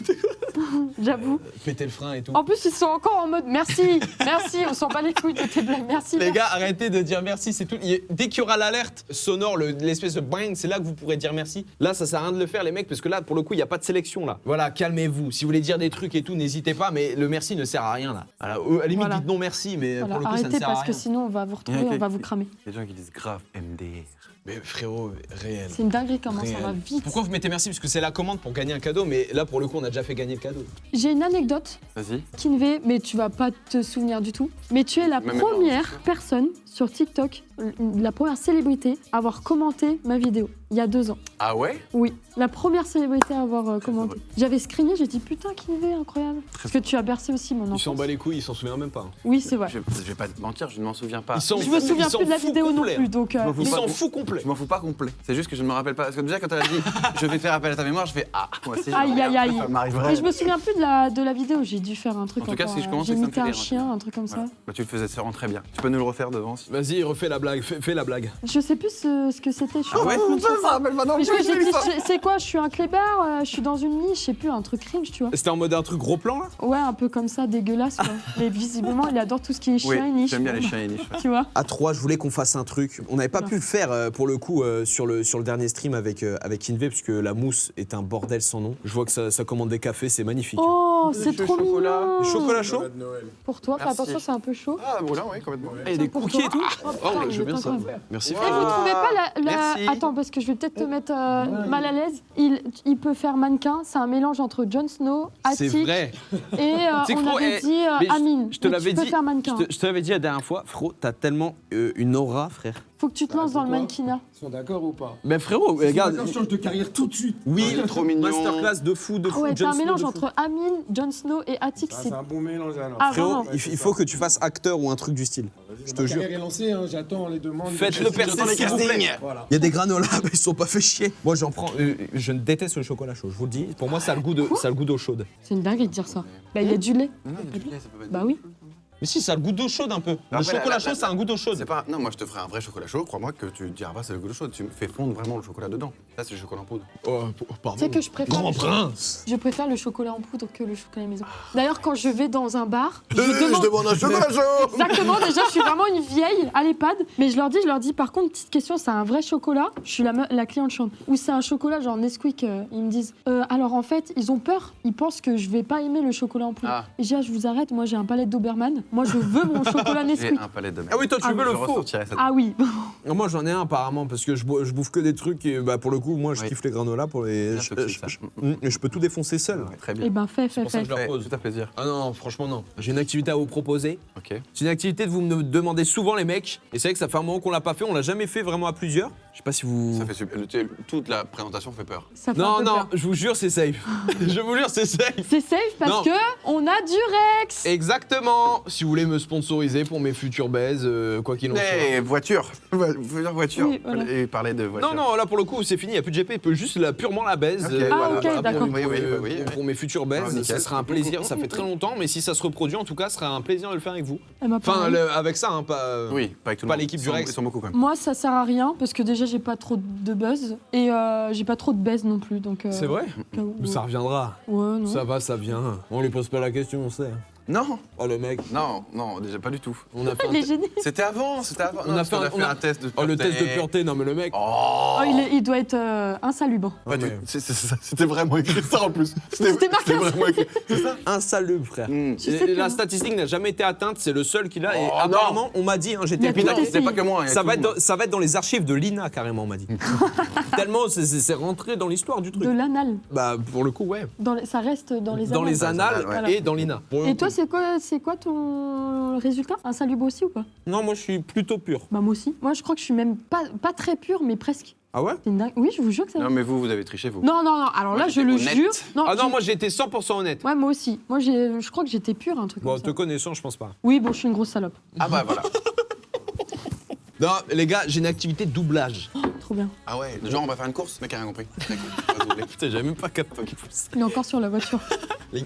J'avoue. péter le frein et tout. En plus, ils sont encore en mode merci, merci, on s'en bat les couilles de tes blagues, merci. Les merci. gars, arrêtez de dire merci, c'est tout. Dès qu'il y aura l'alerte sonore, l'espèce de bang, c'est là que vous pourrez dire merci. Là, ça sert à rien de le faire, les mecs, parce que là, pour le coup, il n'y a pas de sélection là. Voilà, calmez-vous. Si vous voulez dire des trucs et tout, n'hésitez pas, mais le merci ne sert à rien là. Voilà, à la limite, Voilà. dites non merci, mais Voilà, pour le coup, ça ne arrêtez sert à parce rien. que sinon on va vous retrouver, on va vous cramer. Les gens qui disent grave MDR. Mais frérot, réel. C'est une dinguerie comment ça Réel. va vite. Pourquoi vous mettez merci? Parce que c'est la commande pour gagner un cadeau, mais là, pour le coup, on a déjà fait gagner le cadeau. J'ai une anecdote, Vas-y. Kinvé, mais tu vas pas te souvenir du tout. Mais tu es la Mais maintenant, première personne sur TikTok, la première célébrité à avoir commenté ma vidéo, il y a 2 ans. Ah ouais? Oui, la première célébrité à avoir commenté. J'avais screené, j'ai dit putain Kinvé, incroyable. Parce que tu as bercé aussi mon Il s'en enfance. bat les couilles, il s'en souvient même pas. Oui, c'est vrai. Je vais pas te mentir, je ne m'en souviens pas. Il s'en Je me fout- souviens il s'en plus de la fout vidéo non complet. plus, donc... m'en fous Il pas. s'en fout complet. Je m'en fous pas complet. C'est juste que je ne me rappelle pas. Parce que déjà, quand elle a dit je vais faire appel à ta mémoire, je fais ah, moi aussi. je Aïe, me aïe, aïe. Ça m'arriverait. Mais je me souviens plus de la vidéo, j'ai dû faire un truc En tout cas, encore, si je commence, j'ai c'est que ça me imité fait un rire, chien, un truc comme ça. Voilà. Bah, tu le faisais, ça rend très bien. Tu peux nous le refaire devant si... Vas-y, refais la blague, fais la blague. Je sais plus ce que c'était. Je suis Ah ouais, pas- ça rappelle pas non Mais plus. je j'ai dit, c'est quoi, je suis un clébard, je suis dans une niche, je sais plus, un truc cringe, tu vois. C'était en mode un truc gros plan là? Ouais, un peu comme ça, dégueulasse, quoi. Mais visiblement, il adore tout ce qui est Oui, chien et niche. j'aime bien les chiens et niches. Tu vois. À 3, je voulais qu'on fasse un truc. On n'avait pas pu le faire pour le coup sur le dernier stream avec Kinvé, parce que la mousse est un bordel sans nom. Je vois que ça commande des cafés, c'est magnifique. Oh, c'est Des trop chocolats. mignon. Du chocolat chaud? Pour toi, fais Merci. attention, c'est un peu chaud. Ah, brûlant, oui, complètement. Et des Pour cookies toi. et tout? Oh, putain, je veux il est bien ça. incroyable. Merci. Et vous trouvez pas la... Merci. Attends, parce que je vais peut-être te mettre mal à l'aise. Il peut faire mannequin, c'est un mélange entre Jon Snow, C'est Attic vrai. et C'est que on Fro, avait dit mais Amine. je te Mais l'avais tu peux dit. faire mannequin. Je te l'avais dit la dernière fois, Fro, t'as tellement une aura, frère. Faut que tu te lances dans le mannequinat. Ils sont d'accord ou pas? Mais frérot, regarde. D'accord, je change de carrière tout de suite. Oui, trop mignon. Masterclass de fou, de Ah fou. ouais, Jon t'as un Snow, mélange de fou. entre Amine, Jon Snow et Attic. C'est un bon mélange alors. Ah, Frérot, vraiment. il faut que tu fasses acteur ou un truc du style. Je te Ma jure. carrière est lancée, hein, j'attends les demandes. Faites-le percer, s'il vous plaît. Voilà. Il y a des granolas, mais ils sont pas fait chier. Moi, j'en prends. Je déteste le chocolat chaud, je vous le dis. Pour moi, ça a le goût d'eau chaude. C'est une dinguerie de dire ça. Bah, il y a du lait. Non, il y a du lait, ça peut pas être. Bah oui. Mais si, ça a le goût d'eau chaude un peu. Le Après, chocolat la- chaud, ça a un goût d'eau chaude. C'est pas. Non, moi je te ferai un vrai chocolat chaud. Crois-moi que tu diras pas c'est le goût de chaud. Tu me fais fondre vraiment le chocolat dedans. Ça, c'est le chocolat en poudre. Oh, pardon. Tu sais que je préfère. Grand le cho- prince. Je préfère le chocolat en poudre que le chocolat maison. D'ailleurs, quand je vais dans un bar, je Je demande un chocolat chaud. Exactement, déjà je suis vraiment une vieille à l'EHPAD, mais je leur dis par contre, petite question, c'est un vrai chocolat? Je suis la cliente chante. Ou c'est un chocolat genre Nesquik? Ils me disent, alors en fait, ils ont peur, ils pensent que je vais pas aimer le chocolat en poudre. Ah. Et je dis, je vous arrête, moi j'ai un palette d'Obermann, moi je veux mon chocolat J'ai Nesquik. un palette de merde. Ah oui, toi, tu veux Je le faux. ressortirai ça. Ah oui, Moi, j'en ai un apparemment parce que je bouffe que des trucs et bah, pour le coup, moi, je Oui. kiffe les granolas pour les. Bien toxique, ça. Je peux tout défoncer seul. Ouais, très et bien. ben fais. pour ça que je leur Ouais, pose. tout à plaisir. Ah non, franchement, non. J'ai une activité à vous proposer. Ok. C'est une activité que vous me demandez souvent, les mecs. Et c'est vrai que ça fait un moment qu'on l'a pas fait. On l'a jamais fait vraiment à plusieurs. Je sais pas si vous. Ça fait super. Toute la présentation fait peur. Ça fait un Non, peu non, peur. je vous jure, c'est safe. Je vous jure, c'est safe. C'est safe parce Non. que on a du Rex. Exactement. Si vous voulez me sponsoriser pour mes futurs baises, quoi qu'il en soit. Mais voiture. Voiture. Oui, voilà. Et parler de voiture. Non, non, là pour le coup, c'est fini, il n'y a plus de GP, il peut juste purement la baise. Ok, Ah, voilà. ok, Bah, d'accord. Oui, oui, oui. Pour mes futures baises, Ah, nickel. ça sera un plaisir. Ça fait très longtemps, mais si ça se reproduit, en tout cas, ce sera un plaisir de le faire avec vous. Elle m'a Enfin, parlé. avec ça, hein, pas. Oui, pas avec tout le Pas monde. l'équipe du Ils sont- Rex. Ils sont beaucoup quand même. Moi, ça sert à rien parce que déjà j'ai pas trop de buzz et j'ai pas trop de baise non plus, donc. C'est vrai Ouais, Ça reviendra. non. Ça va, ça vient. On lui pose pas la question, on sait. Non, Oh le mec, non, non, déjà pas du tout. on a fait Il est gêné. C'était avant, c'était avant. On a fait un test de Oh le test de pureté. pureté, non mais le mec. Oh, Oh, il doit être insalubre. Pas du- mais- C'était vraiment écrit ça en plus. C'était marqué vraiment écrit. Insalubre, frère. Hmm. Tu sais Et la que- statistique n'a jamais été atteinte, c'est le seul qu'il a. Et Oh, apparemment, on m'a dit, hein, Il y j'étais a Puis tout là, essayé. c'était pas que moi. il y a ça tout va, le être monde. dans, ça va être dans les archives de l'INA, carrément, on m'a dit. Tellement c'est rentré dans l'histoire du truc. De l'anal. Bah, pour le coup, ouais. Ça reste dans les Dans annales. les annales Voilà. et dans l'INA. Pour le Et coup. toi, c'est quoi ton résultat? Insalubre aussi ou pas? Non, moi, je suis plutôt pur. Bah moi aussi. Moi, je crois que je suis même pas très pure, mais presque. Ah ouais? C'est une dingue. Oui, je vous jure que ça. Non, mais vous avez triché, vous. Non. Alors Moi, là, je j'étais le honnête. jure. Ah non, moi, j'ai été 100% honnête. Ouais, moi aussi. Moi, je crois que j'étais pure, un truc Bon, comme te ça. connaissant, je pense pas. Oui, bon, je suis une grosse salope. Ah bah voilà. Non, les gars, j'ai une activité doublage. Trop bien. Ah ouais, genre on va faire une course? Mec, a rien compris. D'accord. Putain, j'avais même pas capté. Il est encore sur la voiture.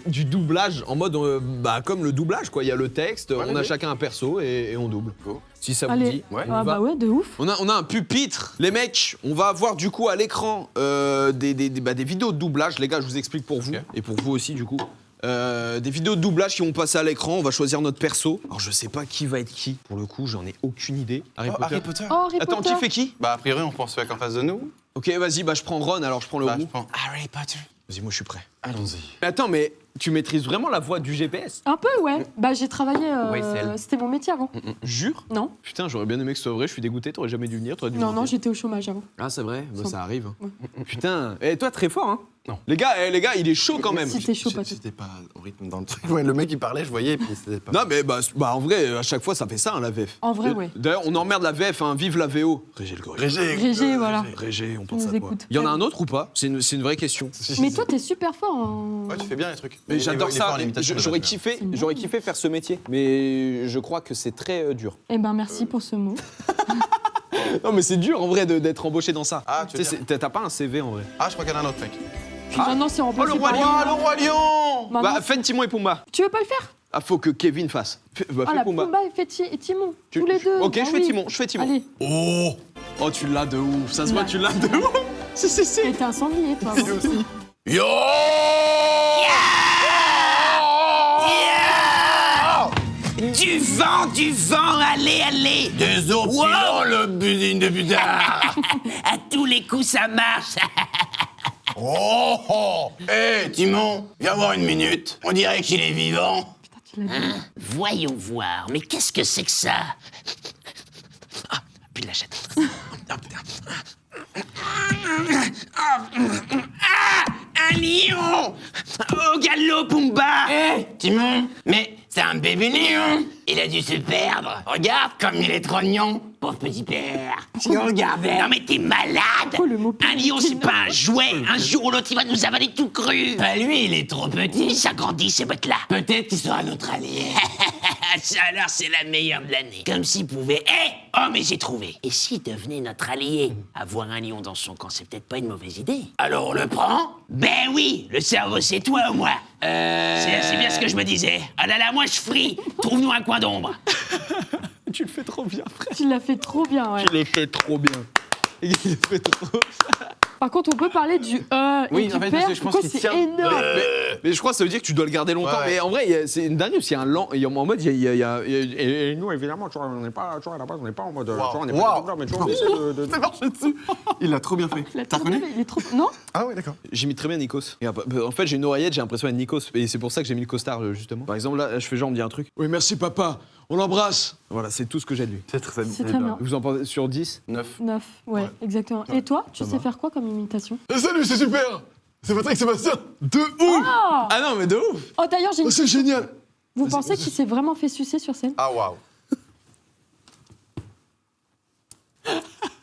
Du doublage, en mode, bah, comme le doublage, quoi. Il y a le texte, Ouais, on a oui. chacun un perso et on double. Go. Si ça vous Allez. dit. Ouais. on Ah y va. bah ouais, de ouf. On a un pupitre. Les mecs, on va avoir du coup à l'écran des vidéos de doublage. Les gars, je vous explique pour vous Ok. et pour vous aussi du coup. Des vidéos de doublage qui vont passer à l'écran. On va choisir notre perso. Alors je sais pas qui va être qui. Pour le coup, j'en ai aucune idée. Harry Oh, Potter. Harry Potter. Oh, Harry Attends, Potter. qui fait qui? Bah, a priori, on pense celui qu'en face de nous. Ok, vas-y, bah je prends Ron. Alors je prends le Bah, roux. je prends. Harry Potter. Vas-y, moi je suis prêt. Allons-y. Mais attends, mais tu maîtrises vraiment la voix du GPS? Un peu, ouais. Bah j'ai travaillé. Ouais, c'est elle. C'était mon métier avant. Jure? Non. Putain, j'aurais bien aimé que ce soit vrai. Je suis dégoûté. T'aurais jamais dû venir. T'aurais dû Non, me non, dire. j'étais au chômage avant. Ah, c'est vrai. Bah, Sans- ça arrive. Ouais. Putain. Et toi, très fort, hein? Non. Les gars, il est chaud quand même. Si t'es chaud, pas tout. J'étais pas au rythme dans le truc. Ouais, le mec il parlait, je voyais, et puis c'était pas. Non mais bah en vrai à chaque fois ça fait ça hein, la VF. En vrai, ouais. D'ailleurs on emmerde la VF hein, vive la VO. Régé le gorille. Régé, voilà. Régé, on Qui pense nous à toi. écoute. Il y en a un autre ou pas? C'est une vraie question. Mais toi, t'es super fort en. Ouais, tu fais bien les trucs. Mais j'adore Il est fort ça. en imitation, J'aurais déjà. kiffé faire ce métier. Mais je crois que c'est très dur. Eh ben, merci pour ce mot. Non mais c'est dur en vrai d'être embauché dans ça. Ah, tu veux dire. T'as pas un CV en vrai. Ah, je crois qu'il y en a un autre, mec. Puis maintenant, c'est remplacé Oh, le roi par. lion. Oh, le roi lion. Maintenant, Bah fais Timon et Pumba. Tu veux pas le faire? Ah faut que Kevin fasse. Bah Ah, fais la Pumba. Pumba et fait Timon. Tu- Tous les deux. Ok, Ah je fais oui. Timon, je fais Timon. Allez, Oh tu l'as de ouf. Ça se voit Là. tu l'as de ouf. Si. t'es un sanglier, toi. avant. Yo. Du vent, allez. Des opulents, le budine de putain. À tous les coups, ça marche. Oh. Hé, Timon, viens voir une minute. On dirait qu'il est vivant. Putain, tu l'as dit. Voyons voir, mais qu'est-ce que c'est que ça? Ah, puis l'achète. Ah, putain. Ah, un lion! Au galop, Pumba! Hé, Timon, mais c'est un bébé lion. Il a dû se perdre. Regarde comme il est trop mignon. Pauvre petit père. Si on regardait. Non mais t'es malade. Pourquoi le mot Un lion, c'est pas un jouet. Un jour ou l'autre, il va nous avaler tout cru. Bah lui, il est trop petit. Il s'agrandit, ces bêtes-là. Peut-être qu'il sera notre allié. Ça alors, c'est la meilleure de l'année. Comme s'il pouvait... Oh, mais j'ai trouvé. Et s'il devenait notre allié? Avoir un lion dans son camp, c'est peut-être pas une mauvaise idée. Alors on le prend? Ben oui. Le cerveau, c'est toi ou moi? C'est bien ce que je me disais. Ah là là, moi je frie. Trouve-nous un coin d'ombre. Tu le fais trop bien, frère. Tu l'as fait trop bien, ouais. Tu le fais trop bien. Il le fait trop. Par contre, on peut parler du Oui, et du en fait, père. parce que je pense Pourquoi qu'il c'est tient. énorme? Mais je crois que ça veut dire que tu dois le garder longtemps. Ouais. Mais en vrai, c'est une dingue, c'est un lent. En mode, et nous, évidemment, tu vois, on n'est pas, tu vois, à la base, on n'est pas en mode. Tu vois, on n'est pas des mais tu vois, on essaie de... C'est marché dessus. Il l'a trop bien fait. Il a T'as trop reconnu bien, il est trop... Non? Ah ouais, d'accord. J'imite très bien Nikos. Et en fait, j'ai une oreillette, j'ai l'impression d'être Nikos. Et c'est pour ça que j'ai mis le costard, justement. Par exemple, là, je fais genre, on me dit un truc. Oui, merci, papa. On l'embrasse. Voilà, c'est tout ce que j'ai de lui. C'est très bien. Vous en pensez sur 10? 9. 9, ouais, exactement. Et toi, tu sais faire quoi comme imitation? Salut, c'est super. C'est Patrick Sébastien. De ouf! Ah Ah non, mais de ouf! Oh, d'ailleurs, j'ai une... C'est génial. Vous pensez qu'il s'est vraiment fait sucer sur scène? Ah waouh. Il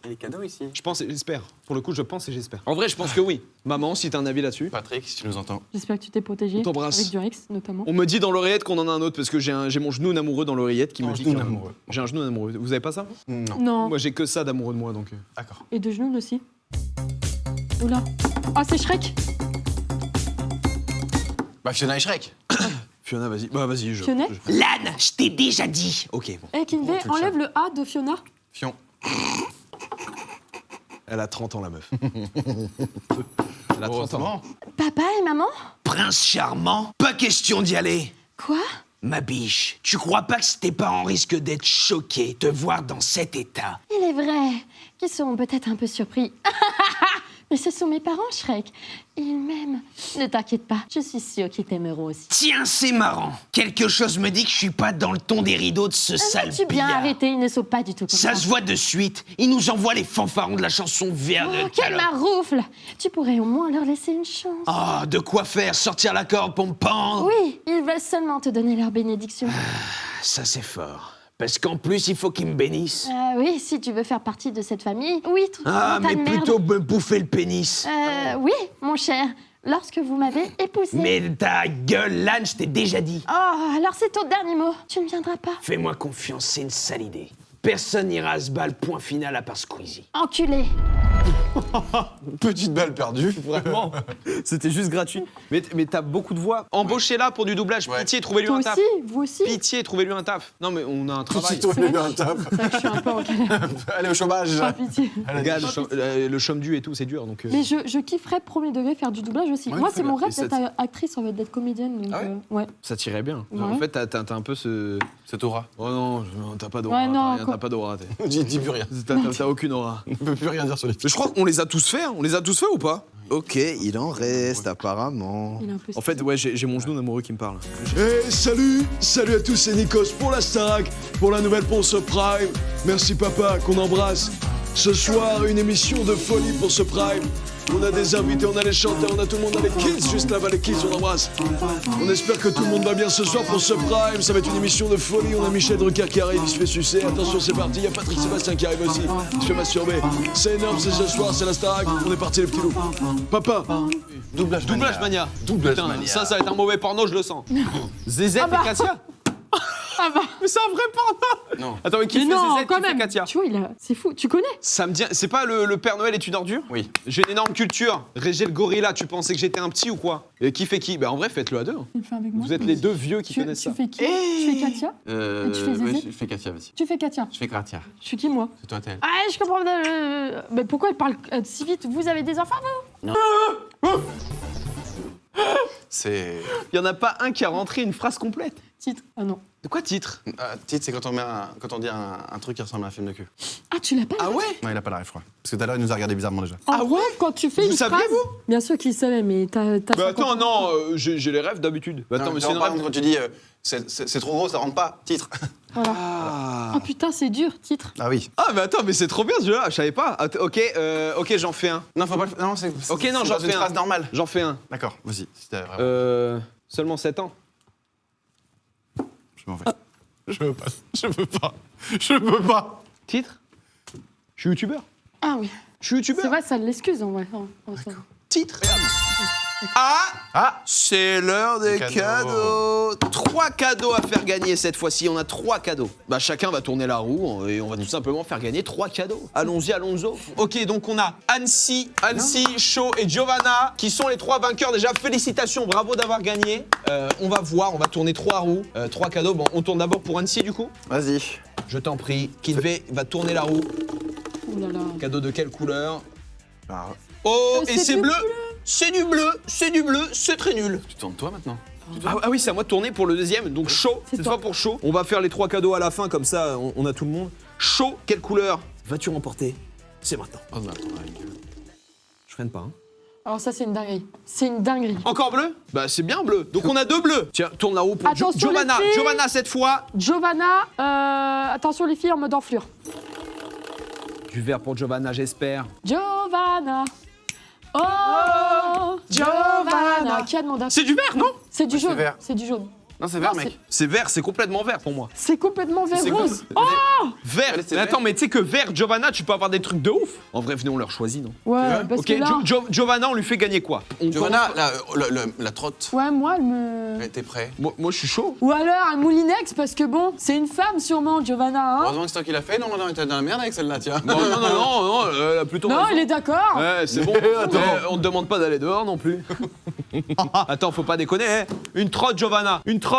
y a des cadeaux ici. Je pense et j'espère. Pour le coup, je pense et j'espère. En vrai, je pense que oui. Maman, si t'as un avis là-dessus. Patrick, si tu nous entends. J'espère que tu t'es protégé. On t'embrasse. Avec du Rex, notamment. On me dit dans l'oreillette qu'on en a un autre parce que j'ai mon genou amoureux dans l'oreillette qui me dit genou que amoureux. j'ai un genou amoureux. Vous avez pas ça? Non. Non. Moi, j'ai que ça d'amoureux de moi donc. D'accord. Et de genoux aussi. Oula. Ah, c'est Shrek. Bah Fiona et Shrek. Fiona, vas-y. Bah vas-y, je. Fiona Lan, je t'ai déjà dit. Ok, bon. Eh, Kinvey, tu le enlève le A de Fiona. Fion. Elle a 30 ans la meuf. Elle a 30 ans. Papa et maman? Prince charmant, pas question d'y aller. Quoi? Ma biche, tu crois pas que tes parents risquent d'être choqués, te voir dans cet état? Il est vrai qu'ils seront peut-être un peu surpris. Mais ce sont mes parents, Shrek. Ils m'aiment. Ne t'inquiète pas, je suis sûre qu'ils t'aimeront aussi. Tiens, c'est marrant. Quelque chose me dit que je suis pas dans le ton des rideaux de ce sale Tu bien billard. arrêté, ils ne sont pas du tout comme Ça se voit de suite. Ils nous envoient les fanfarons de la chanson Vert Oh, de quelle calotte. maroufle! Tu pourrais au moins leur laisser une chance. Ah, de quoi faire? Sortir la corde pour me pendre? Oui, ils veulent seulement te donner leur bénédiction. Ça, c'est fort. Parce qu'en plus, il faut qu'ils me bénissent. Oui, si tu veux faire partie de cette famille. Oui, tout Ah, tas mais de merde. plutôt me bouffer le pénis. Oui, mon cher. Lorsque vous m'avez épousé. Mais ta gueule, Lan, je t'ai déjà dit. Oh, alors c'est ton dernier mot. Tu ne viendras pas. Fais-moi confiance, c'est une sale idée. Personne n'ira à ce bal, point final, à part Squeezie. Enculé. Petite balle perdue. Vraiment. C'était juste gratuit. Mais t'as beaucoup de voix. Embauchez-la pour du doublage. Ouais. Pitié, trouvez-lui Toi un taf. aussi, vous aussi. Pitié, trouvez-lui un taf. Non, mais on a un travail. Aussitôt, il a eu un taf. C'est vrai que je suis un peu en galère. Allez au chômage. Par pitié. Gars, le chôme du et tout, c'est dur. Donc, Mais je kifferais premier degré faire du doublage aussi. Ouais, Moi, très c'est mon bien. rêve Et ça d'être actrice, en fait, d'être comédienne. Donc, Ah ouais ouais. ça tirait bien. Ouais. En fait, t'as un peu ce. C'est aura. Oh non, t'as pas d'aura. Ouais, non, t'as quoi. pas d'aura. Dis plus rien. T'as aucune aura. On peut plus rien dire sur les Mais je crois qu'on les a tous fait. On les a tous fait ou pas? Ok, il en reste apparemment. Il est un peu En fait, ouais, j'ai mon genou amoureux qui me parle. Hey, salut à tous, c'est Nikos pour la Starac, pour la nouvelle pour ce Prime. Merci papa, qu'on embrasse. Ce soir, une émission de folie pour ce Prime. On a des invités, on a les chanteurs, on a tout le monde, on a les kids juste là-bas, les kids, on embrasse. On espère que tout le monde va bien ce soir pour ce Prime. Ça va être une émission de folie. On a Michel Drucker qui arrive, il se fait sucer. Attention, c'est parti. Il y a Patrick Sébastien qui arrive aussi. Il se fait masturber. C'est énorme, c'est ce soir, c'est la Starac. On est parti, les petits loups. Papa, doublage Mania. Doublage Putain, mania. ça va être un mauvais porno, je le sens. Zézette et Katia. Ah bah. Mais c'est un vrai porno. Non. Attends, mais qui Mais fait non, Zézette, quand qui fait même. Katia? Tu vois, c'est fou. Tu connais? Ça me dit. C'est pas le Père Noël est une ordure? Oui. J'ai une énorme culture. Régé le gorilla, tu pensais que j'étais un petit ou quoi? Et qui fait qui? Bah en vrai, faites-le à deux. Tu le fais avec moi. Vous êtes les deux vieux qui Tu connaissent ça. fais qui? Tu fais Katia? Et tu fais Zézé? je fais Katia, vas-y. Tu fais Katia. Je fais Katia. Je suis qui, moi? C'est toi, tel. Ah, je comprends. Mais pourquoi elle parle si vite? Vous avez des enfants, vous? C'est. Il y en a pas un qui a rentré une phrase complète. Titre. Ah non. De quoi titre? Titre, c'est quand on dit un truc qui ressemble à un film de cul. Ah, tu l'as pas? Ah ouais? Non, il a pas la ref, je crois. Parce que tout à l'heure, il nous a regardé bizarrement déjà. Ah ouais? Quand tu fais Vous une saviez, phrase... vous? Bien sûr qu'il savait, mais t'as Bah attends, 50 non, j'ai les rêves d'habitude. Bah, attends, Non, mais c'est genre, une par rêve. exemple, quand tu dis c'est trop gros, ça rentre pas. Titre. Voilà. Ah. Oh putain, c'est dur, titre. Ah oui. Ah, mais attends, mais c'est trop bien ce jeu-là, je savais pas. Ok, j'en fais un. Non, faut pas le faire. Non, c'est. Ok, non, c'est j'en dans une fais un. phrase normale. J'en fais un. D'accord, vas-y. C'était vraiment. Seulement 7 ans. Je m'en vais. Je veux pas. Je veux pas. Je veux pas. Titre? Je suis youtubeur. Ah oui. Je suis youtubeur. C'est vrai, ça l'excuse en vrai. En soi. Titre. Ah, c'est l'heure des cadeaux. cadeaux. 3 cadeaux à faire gagner cette fois-ci. On a 3 cadeaux. Bah chacun va tourner la roue et on va tout simplement faire gagner 3 cadeaux. Allons-y, allons-y. Ok, donc on a Annecy, Shaw et Giovanna qui sont les 3 vainqueurs. Déjà, félicitations, bravo d'avoir gagné. On va voir, on va tourner 3 roues, 3 cadeaux. Bon, on tourne d'abord pour Annecy du coup. Vas-y. Je t'en prie. Kinvey va tourner la roue. Oh là là. Cadeau de quelle couleur? Oh, et c'est c'est du bleu. C'est du bleu, c'est très nul. Tu tournes toi maintenant. Ah oui, c'est à moi de tourner pour le deuxième. Donc Shaw, C'est cette toi. fois pour Shaw. On va faire les 3 cadeaux à la fin, comme ça on a tout le monde. Shaw, quelle couleur vas-tu remporter? C'est maintenant. Oh, mais attends, avec Je freine pas, hein. Alors ça, c'est une dinguerie. C'est une dinguerie. Encore bleu? Bah c'est bien bleu. Donc on a 2 bleus. Tiens, tourne la roue pour Attention, Giovanna, les filles. Giovanna cette fois. Giovanna, attention les filles en mode enflure. Du vert pour Giovanna, j'espère. Giovanna. Oh, Giovanna. Qui a demandé un C'est du vert, non? C'est du jaune. vert. C'est du jaune. Non, c'est vert, Non, mec. C'est vert, c'est complètement vert pour moi. C'est complètement vert C'est rose. quoi Oh Vert. Allez, c'est Mais vert. attends, mais tu sais que vert, Giovanna, tu peux avoir des trucs de ouf. En vrai, venez, on leur choisit, non? ouais, parce Ok, que là... Giovanna, on lui fait gagner quoi? Giovanna, la trotte. Ouais, moi, elle me... T'es prêt? Moi je suis chaud. Ou alors un moulinex, parce que bon, c'est une femme sûrement, Giovanna, hein. Heureusement que c'est toi qui l'as fait. Non, t'es dans la merde avec celle-là, tiens. Non, elle a plutôt Non, raison. il est d'accord. Ouais, c'est bon. On te demande pas d'aller dehors non plus. Attends, faut pas déconner. Hein. Une trotte, Giovanna. Une trotte.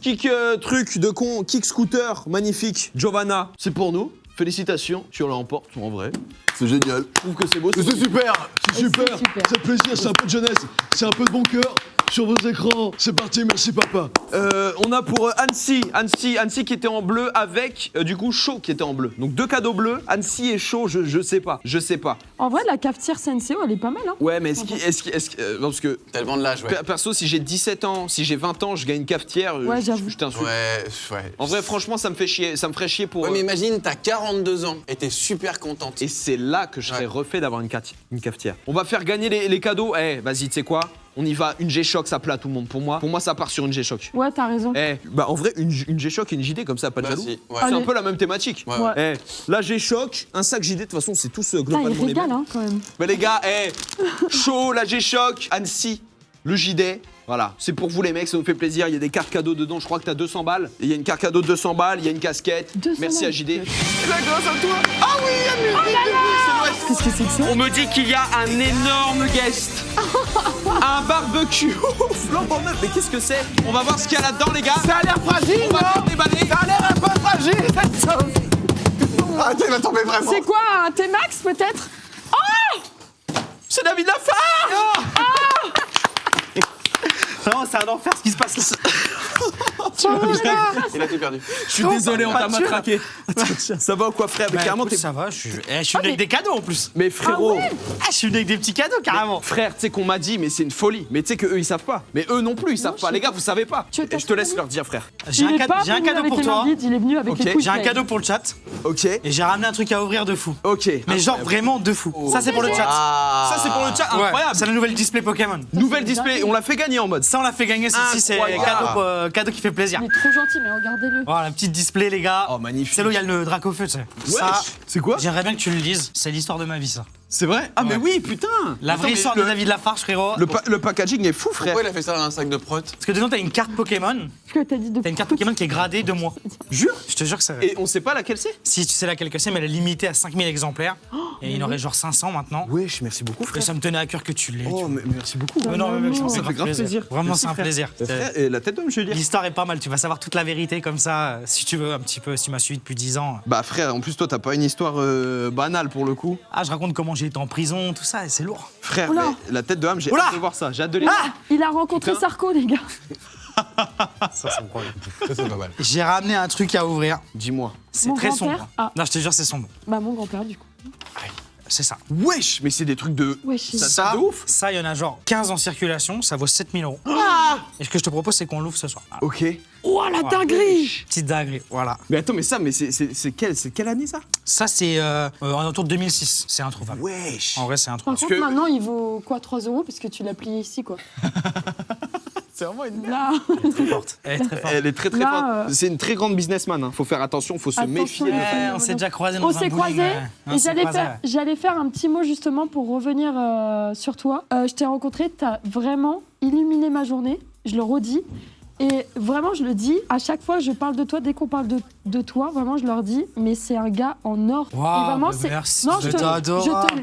Kick truc de con, kick scooter, magnifique. Giovanna, c'est pour nous. Félicitations, tu l'emportes en vrai. C'est génial. Je trouve que c'est beau. C'est super. C'est super, C'est super. c'est plaisir, c'est un peu de jeunesse, c'est un peu de bon cœur sur vos écrans. C'est parti, merci papa. On a pour Annecy qui était en bleu avec du coup Shaw qui était en bleu. Donc 2 cadeaux bleus, Annecy et Shaw, je sais pas. En vrai, la cafetière Senseo, elle est pas mal, hein. Ouais, mais parce que Tellement de l'âge, ouais. perso, si j'ai 17 ans, si j'ai 20 ans, je gagne une cafetière, Ouais, j'avoue. je t'insulte. Ouais. En vrai, franchement, ça me ferait chier pour. Ouais, mais imagine, t'as 42 ans et t'es super contente. Et c'est là que je serais Ouais. refait d'avoir une cafetière. On va faire gagner les cadeaux. Eh, vas-y, tu sais quoi? On y va, une G-Shock, ça plaît à tout le monde. Pour moi, ça part sur une G-Shock. Ouais, t'as raison. Eh, bah en vrai, une G-Shock et une JD, comme ça, pas de Bah, jaloux. si, ouais. C'est un Allez. peu la même thématique. Ouais, Ouais. Eh, la G-Shock, un sac JD, de toute façon, c'est tous Putain, globalement il les mêmes. régale, hein, quand même. Mais les gars, Shaw, la G-Shock, Annecy, le JD. Voilà, c'est pour vous les mecs, ça nous fait plaisir. Il y a des cartes cadeaux dedans, je crois que t'as 200 balles. Il y a une carte cadeau de 200 balles, il y a une casquette. 200 Merci à balles. JD. Et là, grâce à toi. Ah oui, c'est l'Ouest. Qu'est-ce que c'est que ça? On me dit qu'il y a un énorme guest. Un barbecue. Flambant neuf, mais qu'est-ce que c'est? On va voir ce qu'il y a là-dedans, les gars. Ça a l'air fragile, On va tout déballer. Ça a l'air un peu fragile, cette sauce. Ah, tu vas tomber vraiment. C'est quoi, un T-Max, peut-être? C'est David Lafarge. Non, c'est un enfer ce qui se passe là. Il a tout perdu. Je suis désolé, on t'a Pas de matraqué. Ça va ou quoi, frère? Mais Bah, carrément, écoute, t'es. ça va, je suis venu avec des cadeaux en plus. Mais frérot, Ah, je suis venu avec des petits cadeaux carrément. Frère, tu sais qu'on m'a dit, mais c'est une folie. Mais tu sais que eux ils savent pas. Mais eux non plus ils savent je pas. sais Les gars, vous savez pas. Tu veux Et je te laisse t'assurer leur dire, frère. J'ai Il est pas un venu cadeau avec pour les mains toi. vides, il est venu avec Ok, les couilles J'ai un pleines. cadeau pour le chat ok. et j'ai ramené un truc à ouvrir de fou. Ok. Mais genre vraiment de fou. Ça c'est pour le chat. Ça c'est pour le chat, Ouais, incroyable. c'est la nouvelle display Pokémon. Nouvelle display, on l'a fait gagner en mode. Ça on l'a fait gagner, ceci c'est Incroyable. cadeau qui fait plaisir. Il est trop gentil, mais regardez-le. Voilà, la petite display les gars. Oh magnifique. C'est là où il y a le Dracofeu, tu sais. Ça, C'est quoi? j'aimerais bien que tu le lises. C'est l'histoire de ma vie ça. C'est vrai? Ah mais Ouais. oui, putain. La Attends, vraie mais histoire de David Lafarge frérot. le packaging est fou, frère. Pourquoi il a fait ça dans un sac de prot? Parce que dedans t'as une carte Pokémon. Ce que t'as dit de T'as une carte Pokémon qui est gradée de moi. Jure? Je te jure que ça. Et on sait pas laquelle c'est? Si tu sais laquelle que c'est, mais elle est limitée à 5000 exemplaires. Et il y en aurait genre 500 maintenant. Wesh, merci beaucoup, Et frère. ça me tenait à cœur que tu l'aies. tu Oh, vois. mais merci beaucoup. Mais non, mais Ça ça fait grave plaisir. Vraiment, Merci, c'est un frère. plaisir. Frère, et la tête d'homme, je veux dire. L'histoire est pas mal, tu vas savoir toute la vérité comme ça, si tu veux, un petit peu, si tu m'as suivi depuis 10 ans. Bah frère, en plus toi t'as pas une histoire banale pour le coup. Ah, je raconte comment j'ai été en prison, tout ça, et c'est lourd. Frère, Oula. mais la tête de Ham, j'ai Oula. hâte de voir ça. J'ai hâte de les Il a rencontré Putain. Sarko, les gars. Ça, c'est le problème. Ça, c'est pas mal. J'ai ramené un truc à ouvrir. Dis-moi. C'est Mon très grand-père sombre. Ah. Non, je te jure, c'est sombre. Bah, mon grand-père, du coup. C'est ça. Wesh, mais c'est des trucs de. Wesh. Ça de ouf. Ça, il y en a genre 15 en circulation, ça vaut 7000 €. Et ce que je te propose, c'est qu'on l'ouvre ce soir. Ah, Ok. Oh, la dinguerie! petite dinguerie, voilà. Mais attends, mais ça, mais c'est quelle année ça? Ça, c'est autour de 2006. C'est introuvable. Wesh. En vrai, c'est Par introuvable. contre, maintenant, il vaut quoi, 3 €? Parce que tu l'as plié ici, quoi. C'est vraiment une merde. Là, Très forte. Elle est très forte. Elle est très très Là, forte. C'est une très grande businessman. Hein. Faut faire attention, faut se Attention, méfier de les ça. filles. On s'est déjà croisés dans on un s'est bowling, croisés ouais. On et s'est croisés, ouais. j'allais faire un petit mot justement pour revenir sur toi. Je t'ai rencontré, t'as vraiment illuminé ma journée, je le redis. Et vraiment, je le dis, à chaque fois, je parle de toi, dès qu'on parle de toi, vraiment, je leur dis, mais c'est un gars en or. Waouh, et vraiment, bah c'est. merci, Non, je t'adore.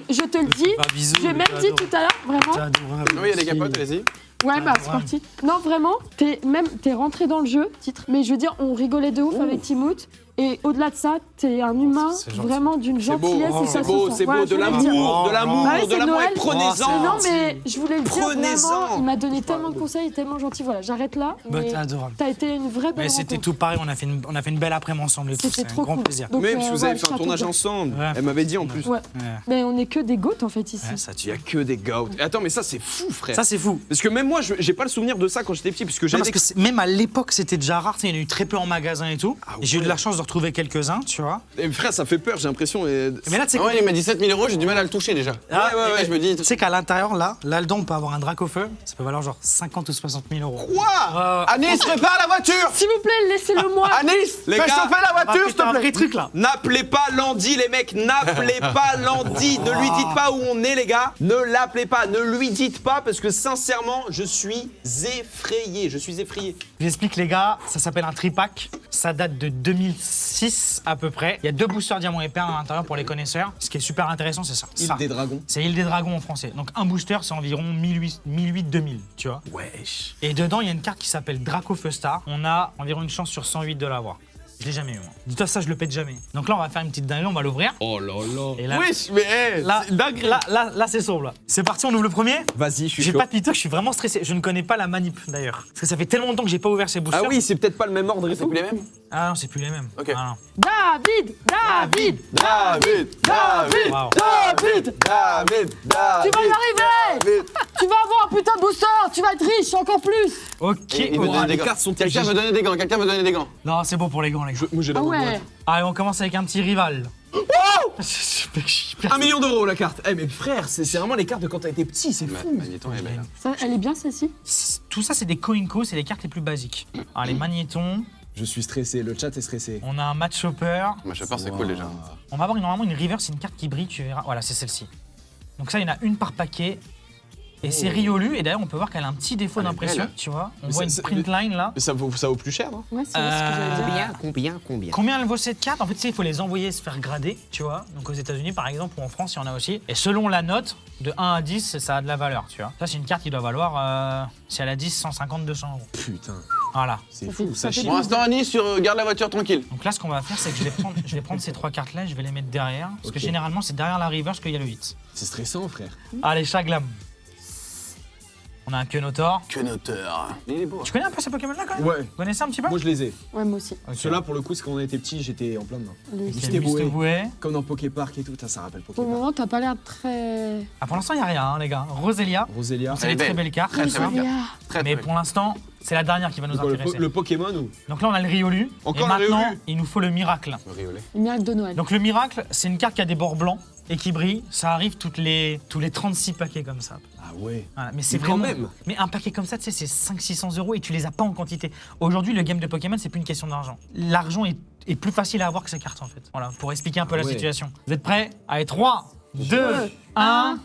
je te le dis. Bah, bisous, J'ai même dit tout à l'heure, vraiment. T'es adorable. Oui, il y a des capotes, allez-y. Ouais, bah c'est parti. Non, vraiment, t'es rentré dans le jeu, titre. Mais je veux dire, on rigolait de ouf avec Timoth. Et au-delà de ça, t'es un humain c'est gentil. vraiment d'une C'est beau, gentillesse et ça c'est beau, se sent. c'est Voilà, beau. je De voulais le dire. l'amour, de l'amour, Bah oui, de c'est l'amour. Noël. Et prenez-en. Mais non, mais je voulais le dire Prenez-en. vraiment. Il m'a donné tellement de conseils, tellement gentil. Voilà, j'arrête là. Bah, Mais t'es adorable. t'as été une vraie belle Mais c'était rencontre. tout pareil, on a fait une belle après-midi ensemble et tout. C'était C'est un trop grand cool. plaisir. Donc, Mais parce que vous avez ouais, fait je un tiens à tournage te dire. ensemble. Ouais. Elle m'avait dit en plus. Ouais. Ouais. Mais on est que des goats en fait ici. Ouais, ça Il y tue. a que des goats. Et attends, mais ça c'est fou, frère. Ça, c'est fou. Parce que même moi, j'ai pas le souvenir de ça quand j'étais petit, parce que Non, j'avais parce que même à l'époque, c'était déjà rare. Tu sais, il y en a eu très peu en magasin et tout. Ah Et j'ai eu de ouais. la chance de retrouver quelques-uns, tu vois. Et frère, ça fait peur, j'ai l'impression. Et... Mais là, tu sais, Ah ouais, il m'a dit 7 000 €, j'ai du mal à le toucher déjà. Ah, Je me dis. tu sais qu'à l'intérieur, là dedans, on peut avoir un drac au feu. Ça peut valoir genre 50 ou 60 000 €. Quoi Anis, prépare la voiture. S'il vous plaît, laissez-le moi. Anis, Les fais gars, chauffer la voiture, s'il C'est un te vrai plaît. truc là. N'appelez pas Landy, les mecs, n'appelez pas Landy. Ne lui dites pas où on est, les gars. Ne l'appelez pas, ne lui dites pas, parce que sincèrement, je suis effrayé. Je suis effrayé. Je vous explique, les gars, ça s'appelle un tripack. Ça date de 2006 à peu près. Il y a 2 boosters diamants et perles à l'intérieur pour les connaisseurs. Ce qui est super intéressant, c'est ça. Île Ça. des dragons. C'est Île des Dragons en français. Donc un booster, c'est environ 1008-2000, tu vois. Wesh. Et dedans, il y a une carte qui s'appelle Draco Feu Star. On a environ une chance sur 108 de l'avoir. Je l'ai jamais eu, moi. Dis-toi ça, je le pète jamais. Donc là, on va faire une petite dinguerie, on va l'ouvrir. Oh là là. Et là, Wesh, mais là, c'est dingue. là, c'est sombre. Là. C'est parti, on ouvre le premier. Vas-y, je suis J'ai chaud. pas de pito, je suis vraiment stressé. Je ne connais pas la manip d'ailleurs. Parce que ça fait tellement longtemps que j'ai pas ouvert ces boosters. Ah oui, c'est peut-être pas le même ordre et C'est tout. plus les mêmes. Ah non, c'est plus les mêmes. Ok. Ah, non. David, David, David, David, Waouh. David, David, tu vas y arriver. Tu vas avoir un putain de booster. Tu vas être riche encore plus. Ok. Il me Oh, donne les des cartes gants. sont Quelqu'un TG. me donner des gants, quelqu'un me donner des gants. Non, c'est bon pour les gants, les gars. Moi j'ai la Ah main ouais. droite. Allez, on commence avec un petit rival. Je suis hyper- 1 million d'euros la carte. Eh mais frère, c'est vraiment les cartes de quand t'as été petit, c'est fou. Magnéton est belle. Ça, elle est bien celle-ci. Tout ça, c'est des Coinco, c'est les cartes les plus basiques. Alors, les magnétons, Je suis stressé, le chat est stressé. on a un match chopper. Ma chopper, c'est cool déjà. On va avoir normalement une river, c'est une carte qui brille, tu verras. Voilà, c'est celle-ci. Donc ça, il y en a une par paquet. Et c'est Riolu, et d'ailleurs, on peut voir qu'elle a un petit défaut Elle est d'impression, belle. tu vois. On Mais voit une c'est- print line là. Mais ça vaut plus cher, non? Ouais, c'est ce que j'allais dire. Combien Combien elle vaut cette carte? En fait, tu sais, il faut les envoyer se faire grader, tu vois. Donc aux États-Unis, par exemple, ou en France, il y en a aussi. Et selon la note, de 1 à 10, ça a de la valeur, tu vois. Ça, c'est une carte qui doit valoir, si elle a 10, 150, 200 €. Putain, Voilà. c'est Ça fou, fait- ça ça fait chie. Pour l'instant, Anis, garde la voiture tranquille. Donc là, ce qu'on va faire, c'est que je vais prendre ces 3 cartes-là et je vais les mettre derrière. Parce que Ok. généralement, c'est derrière la reverse qu'il y a le 8. C'est stressant, frère. Allez, Chaglam. On a un Kenotor. Que noteur. Il est beau. Tu connais un peu ces Pokémon-là quand même? Ouais. Vous connaissez un petit peu? Moi je les ai. Ouais, moi aussi. Ok. Ceux-là, pour le coup, c'est quand on était petit, j'étais en plein dedans. Les- Ok, C'était Mr. Boué. Boué. Comme dans Poképark et tout, ça rappelle Pour le Poképark. moment, t'as pas l'air très. Ah, pour l'instant, il n'y a rien, hein, les gars. Roselia. Roselia. C'est Elle des est très belle. belles cartes. Très, très ça. belle. Roselia. Très, Mais très pour l'instant, c'est la dernière qui va nous Quoi, intéresser. le Pokémon ou? Donc là, on a le Riolu. Encore et le maintenant, Riolu. il nous faut le Miracle. Riolet. Le miracle de Noël. Donc le Miracle, c'est une carte qui a des bords blancs et qui brille. Ça arrive tous les 36 paquets comme ça. Ah ouais. Voilà, mais c'est Mais quand vraiment. même. Mais un paquet comme ça, tu sais, c'est 500-600 € et tu les as pas en quantité. Aujourd'hui, le game de Pokémon, c'est plus une question d'argent. L'argent est plus facile à avoir que ces cartes en fait. Voilà, pour expliquer un peu la ouais. situation. Vous êtes prêts? Allez, 3, 2, 1.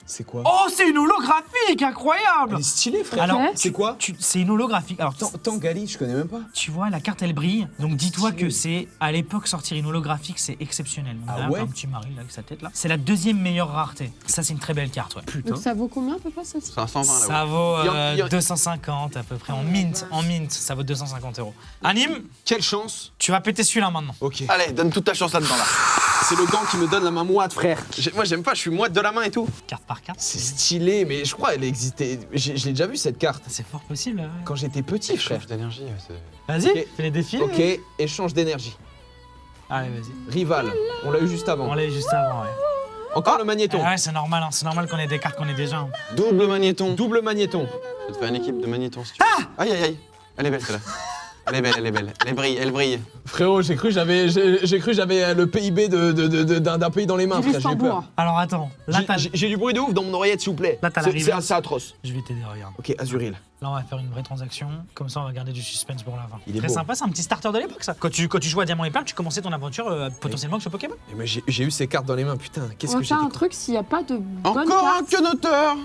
C'est quoi? Oh, c'est une holographique, incroyable! Elle est stylée, frère. Alors, c'est quoi? C'est une holographique. Alors, Tangali, je connais même pas. tu vois, la carte elle brille. Donc dis-toi que c'est à l'époque sortir une holographique, c'est exceptionnel. Donc, Ah là, ouais un petit Marie là avec sa tête là. C'est la 2e meilleure rareté. Ça, c'est une très belle carte, ouais. Putain. Donc ça vaut combien à peu près celle-ci? C'est un 120 là. Ça vaut Il y a- 250 à peu près en mint. En mint, ça vaut 250 €. Anime, Quelle chance. tu vas péter celui-là maintenant. Ok. Allez, donne toute ta chance là-dedans là. C'est le gant qui me donne la main moite, frère. Moi, j'aime pas, je suis moite de la main et tout. Carte par carte. C'est stylé, mais je crois elle existait. Je l'ai déjà vu cette carte. C'est fort possible. Ouais. Quand j'étais petit, frère. Échange d'énergie. Vas-y, Ok. fais les défis. Ok, échange d'énergie. Allez, vas-y. Rival, on l'a eu juste avant. On l'a eu juste avant, ouais. Encore le magnéton. Ah ouais, c'est normal, hein. C'est normal qu'on ait des cartes qu'on ait déjà. hein. Double magnéton. Double magnéton. Je vais te faire une équipe de magnétons si tu veux. Aïe aïe aïe. Elle est belle celle-là. Elle est belle, elle est belle. Elle brille. Frérot, j'ai cru que j'avais le PIB d'un pays dans les mains, Du frère, j'ai eu peur. Luxembourg. Alors attends, là t'as... J'ai du bruit de ouf dans mon oreillette, s'il vous plaît. Là, t'as la C'est rivière. assez atroce. Je vais t'aider, regarde. Ok, Azuril. Là, on va faire une vraie transaction. Comme ça, on va garder du suspense pour la fin. Il est Très beau. sympa, c'est un petit starter de l'époque, ça. Quand tu jouais à Diamant et Perle, tu commençais ton aventure potentiellement avec ce Pokémon. Mais j'ai eu ces cartes dans les mains, putain, qu'est-ce On que va faire j'étais un truc, s'il n'y a pas de bonne Encore un carte, que noteur.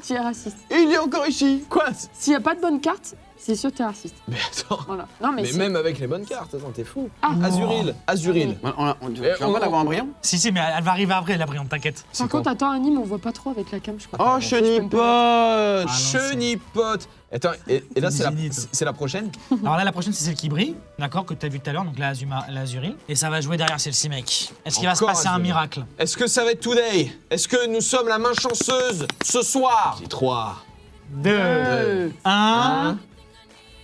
tu es raciste. Et il est encore ici. Quoi? S'il n'y a pas de bonne carte, c'est sûr que tu es raciste. Mais attends. Voilà. Non, mais, Mais c'est- même avec les bonnes cartes, attends, t'es fou. Ah. Azuril, Azuril. Tu vas pas d'avoir un brillant? Si, mais elle va arriver après, la brillante, t'inquiète. Par contre, attends, Anime, on voit pas trop avec la cam, je crois. Oh, Je peux me chenipote, Ah, non, chenipote. Attends, et là, c'est Zénith. la prochaine? Alors là, la prochaine, c'est celle qui brille, d'accord, que t'as vu tout à l'heure, donc la Azuril. Et ça va jouer derrière celle-ci, mec. Est-ce qu'il va se Encore passer un Azuril. miracle? Est-ce que ça va être today? Est-ce que nous sommes la main chanceuse ce soir? J'ai 3. 2, 1.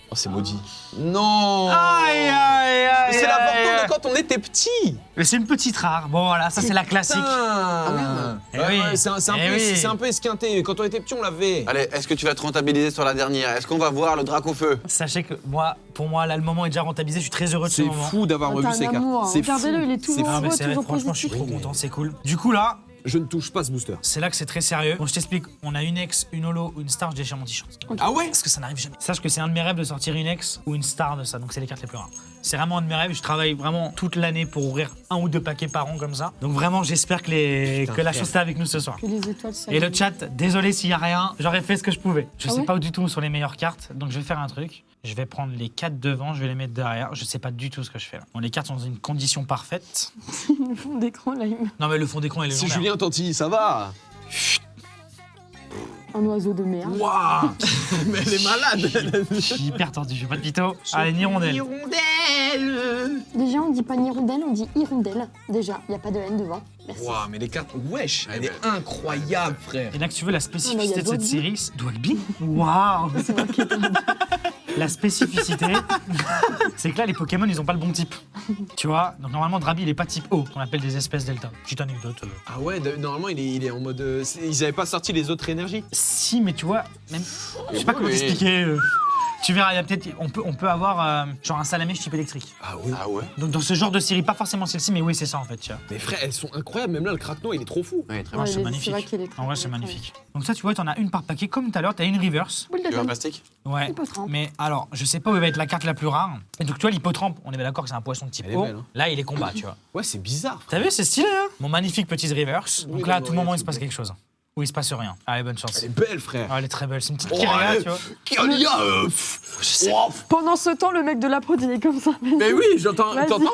Oh, c'est maudit. Non. Aïe, aïe, aïe. Mais c'est la aïe, photo aïe. de quand on était petit. Mais c'est une petite rare. Bon, voilà, ça, c'est la classique. Ah Eh oui. c'est un, Eh oui. c'est un peu esquinté. Quand on était petit, on l'avait. Allez, est-ce que tu vas te rentabiliser sur la dernière? Est-ce qu'on va voir le drac au feu? Sachez que pour moi, là, le moment est déjà rentabilisé. Je suis très heureux de ce C'est moment. fou d'avoir Oh, revu t'as ces un cartes. amour, hein. C'est Regardez-le, fou. il est toujours C'est Ah, mais heureux, c'est toujours franchement, je suis positif. trop content, c'est cool. Du coup, là, Je ne touche pas ce booster. c'est là que c'est très sérieux. Bon, je t'explique. On a une ex, une holo ou une star, je déchire mon t-shirt. Ah ouais? Parce que ça n'arrive jamais. Sache que c'est un de mes rêves de sortir une ex ou une star de ça. Donc, c'est les cartes les plus rares. C'est vraiment un de mes rêves. Je travaille vraiment toute l'année pour ouvrir 1 ou 2 paquets par an comme ça. Donc, vraiment, j'espère que la chose est avec nous ce soir. Que les étoiles Et le chat, désolé s'il y a rien, j'aurais fait ce que je pouvais. Je Ah sais ouais pas du tout où sont les meilleures cartes, donc je vais faire un truc. Je vais prendre les 4 devant, je vais les mettre derrière. Je sais pas du tout ce que je fais là. Bon, les cartes sont dans une condition parfaite. Le fond d'écran, là, il met Non mais le fond d'écran est C'est légendaire. Julien Tanti, ça va? un oiseau de mer. Waouh! Mais elle est malade! Je suis hyper tendu, j'ai pas de pito. Allez, Nirondelle. Déjà, on dit pas Nirondelle, on dit Hirondelle. Déjà, y a pas de N devant. Merci. Waouh, mais les cartes, wesh, elle est incroyable, frère. Et là que tu veux la spécificité de Ah, mais cette il y a série, Dwagby. Waouh! C'est marqué. La spécificité, c'est que là, les Pokémon, ils ont pas le bon type. Tu vois? Donc normalement, Drabi, il est pas type O, qu'on appelle des espèces delta. Petite anecdote. Ah ouais, normalement, il est en mode. Ils avaient pas sorti les autres énergies. Si, mais tu vois, même. Je sais pas comment t'expliquer. Tu verras, il y a peut-être. On peut avoir genre un salamèche type électrique. Ah oui. Ah ouais? Donc dans ce genre de série, pas forcément celle-ci, mais oui, c'est ça en fait, tu vois. Mais frère, elles sont incroyables. Même là, le Krakno, il est trop fou. Oui, très Ouais, bien. c'est c'est magnifique. vrai qu'il est très En vrai, bien, c'est très magnifique. Donc ça, tu vois, t'en as une par paquet, comme tout à l'heure, t'as une reverse. Boule de Tu veux un gomme. plastique? Ouais. Hippotrampe. Mais alors, je sais pas où va être la carte la plus rare. Et donc, tu vois, l'hippotrampe, on est bien d'accord que c'est un poisson de type Elle est O. belle, hein. Là, il est combat, tu vois. Ouais, c'est bizarre. T'as vu, c'est stylé, hein? Mon magnifique petite reverse. Donc Oui, là, à non, tout non, moment, il c'est se passe beau. quelque chose. Ou il se passe rien. Allez, bonne chance. Elle est belle, frère. Ah, elle est très belle. C'est une petite Oh, Kyria, ouais. tu vois. Kyria, Pendant ce temps, le mec de la prod, il est comme ça. Mais oui, j'entends. Vas-y. T'entends?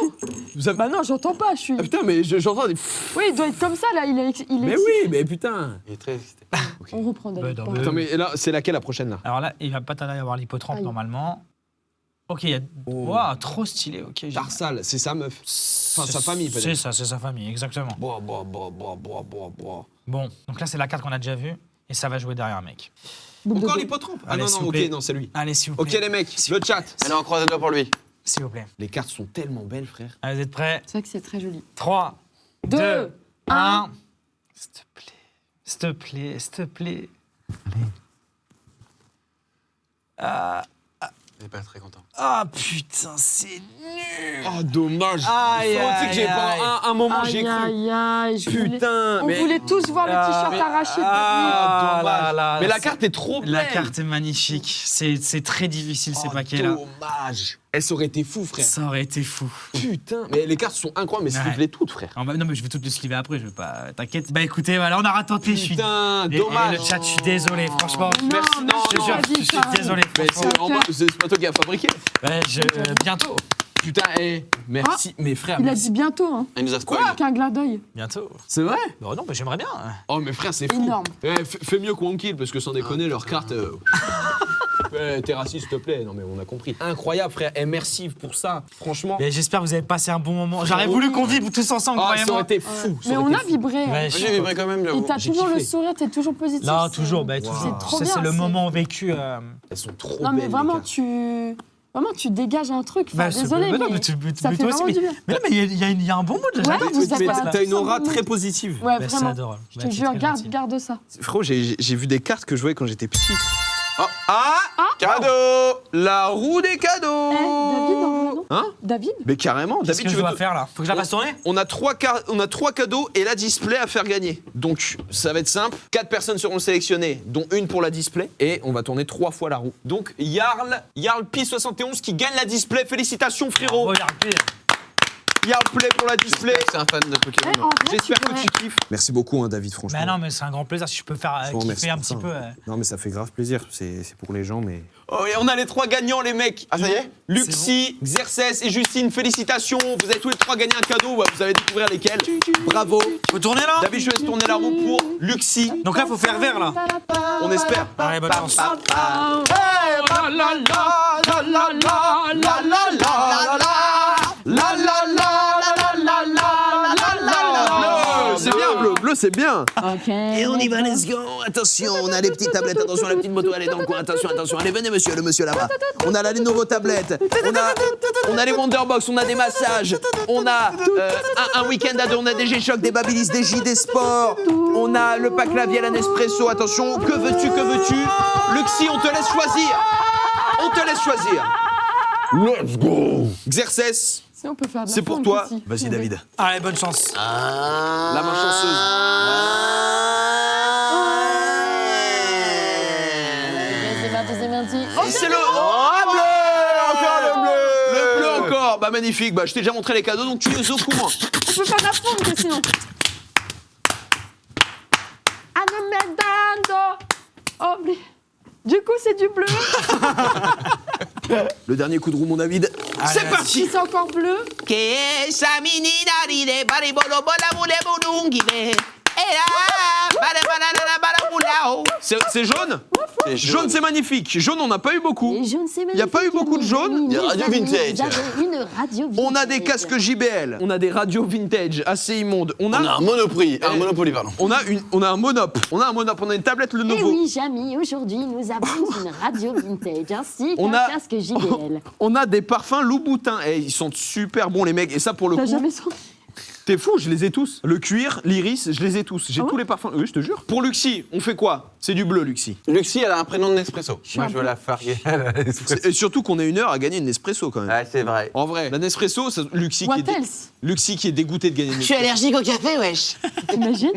Vous avez- Bah non, j'entends pas, je suis. Ah putain, mais j'entends des. Oui, il doit être comme ça, là, il est. Mais oui, mais putain. Il est très excité. On reprend David. Bah, non, pardon. mais- Attends, mais là, c'est laquelle la prochaine là? Alors là, il va pas tarder à avoir l'hippotrampe Aïe. normalement. Ok, il y a. Waouh, trop stylé, ok. génial. Tarsal, c'est sa meuf. Enfin, sa famille, peut-être. C'est ça, c'est sa famille, exactement. Boah. Bon, donc là, c'est la carte qu'on a déjà vue. Et ça va jouer derrière, mec. Boule de Encore gomme. l'hippotrampe? Ah Allez, non, s'il non, vous ok, plaît. non, c'est lui. Allez, s'il vous Ok, plaît. les mecs, le chat. Allez, on croise les doigts pour lui. S'il vous plaît. Les cartes sont tellement belles, frère. Allez, vous êtes prêts? C'est vrai que c'est très joli. 3, 2, 2, 1. S'il te plaît. S'il te plaît, s'il te plaît. Il est pas très content. Ah putain, c'est nul. Oh, dommage. Aïe, Tu sais que j'ai aïe, pendant un moment, j'ai Aïe, cru. aïe, aïe. Putain, On mais. voulait tous voir le t-shirt arraché de Ah, dommage. là, là, mais la c'est- carte est trop belle. La carte est magnifique. C'est très difficile ces Oh, paquets-là. dommage. Elle aurait été fou, frère. Ça aurait été fou. Putain. Mais les cartes sont incroyables, mais Ouais. slip-les toutes, frère. Ah bah non, mais je vais toutes les sliver après, je vais pas. T'inquiète. Bah écoutez, voilà, on aura tenté. Je suis. Putain, Et dommage. le chat, je suis désolé, franchement. Non, Merci, mais non, Je te non. jure, pas dit je suis ça. désolé, Mais franchement. c'est en mode, c'est pas toi qui as fabriqué. Ouais, bientôt. Putain, merci, mes frères. Il a merci. dit bientôt, hein. Il nous a spoil. Avec un clin d'œil. Bientôt. C'est vrai? Bon, non, mais j'aimerais bien. Oh, mais frère, c'est fou. Énorme. Ouais, fais mieux que Wonkill, parce que sans déconner, leurs cartes. Ouais, t'es raciste, s'il te plaît. Non, mais on a compris. Incroyable, frère. Et merci pour ça. Franchement. Mais j'espère que vous avez passé un bon moment. J'aurais voulu qu'on vive tous ensemble, Ah, ça aurait croyez-moi. été fou. ça Mais aurait on été a fou. vibré. hein. Ouais, je J'ai suis- vibré quand même, Et j'avoue. t'as j'ai toujours le kiffé. sourire, t'es toujours positif. Non, c'est- toujours. Bah, toujours. C'est trop Ça, bien, c'est le c'est- moment vécu. Elles sont trop Non, belles. mais vraiment, les cartes. Vraiment, tu dégages un truc. Enfin, Bah, désolé, mais non, mais mais tu- ça mais fait toi aussi, vraiment du bien. Mais non, mais il y a un bon mood. Ouais, j'adore. vous Mais avez t'as une un aura bon très mood. positive. Ouais, Bah, c'est vraiment. adorable. Je Bah, te c'est jure, très gentil. garde ça. Frérot, j'ai vu des cartes que je jouais quand j'étais petit. Cadeau. La roue des cadeaux. Eh, David, envoie, non Hein? David Mais carrément, Qu'est-ce David, que tu je veux dois faire là? Faut que je la fasse tourner? On a trois cadeaux et la display à faire gagner. Donc ça va être simple. 4 personnes seront sélectionnées, dont une pour la display. Et on va tourner 3 fois la roue. Donc Jarl Pi71 qui gagne la display. Félicitations frérot. Regarde, pire. Jarl Play pour la display. C'est un fan de Pokémon. Eh, en vrai, J'espère que pourrais- tu kiffes. Merci beaucoup David, franchement. Mais non, mais c'est un grand plaisir si je peux faire Je vous remercie kiffer un pour petit ça. peu. Non mais ça fait grave plaisir. C'est pour les gens mais... Oh, et on a les 3 gagnants les mecs. Ah, ça y est? Luxi, Xerxes et Justine, félicitations. Vous avez tous les 3 gagné un cadeau. Vous allez découvrir lesquels. Bravo. Faut tourner là? David, je laisse tourner la roue pour Luxi. Donc là, faut faire vert là. On espère. Allez, bonne chance. C'est bien bleu, bleu c'est bien. Ok. Et on y va, let's go. Attention, on a les petites tablettes, attention, la petite moto, elle est dans le coin, attention, attention. Allez, venez, monsieur, le monsieur là-bas. On a la Lenovo tablette, On a les Wonderbox, on a des massages, on a un week-end à deux, on a des G-Shock, des Babyliss, des JD Sport, on a le pack Laviel, un Nespresso, attention, que veux-tu, Luxi, on te laisse choisir. Let's go. Xerxes, Si on peut faire de la c'est pour funk toi. aussi. Vas-y David. Allez, bonne chance. La main chanceuse. C'est parti. Et c'est le bleu. Encore le bleu. Le bleu encore. Bah magnifique. Bah je t'ai déjà montré les cadeaux donc tu es au courant. On peut faire de la funk sinon. Oh, mais... Du coup, c'est du bleu. Le dernier coup de roue mon David. C'est Si parti. c'est encore bleu. Que esa menina ride, baribolo, bola, boule, boulungile. C'est jaune. Jaune c'est magnifique. Jaune on n'a pas eu beaucoup. Et jaune, c'est Il n'y a pas eu beaucoup de jaune. Il y a Radio Vintage. une radio vintage. On a des casques JBL. On a des radios vintage assez immondes. On On a a un Monoprix, un Monopoly, pardon. on a un monop. On a une tablette Et Lenovo. oui, Jamy, aujourd'hui, nous avons une radio vintage ainsi On qu'un a- casque JBL. On a des parfums Louboutin. Et ils sont super bons les mecs. Et ça pour le T'as coup. jamais senti. T'es fou, je les ai tous. Le cuir, l'iris, je les ai tous. J'ai Ah ouais tous les parfums. Oui, je te jure. Pour Luxi, on fait quoi? C'est du bleu, Luxi. Luxi, elle a un prénom de Nespresso. Moi, un je veux peu- la farguer à la Nespresso. Et surtout qu'on ait 1 heure à gagner une Nespresso quand même. Ouais, c'est vrai. En vrai, la Nespresso, Luxi What qui, else Luxi qui est dégoûté de gagner une Je suis Nespresso. allergique au café, wesh. T'imagines?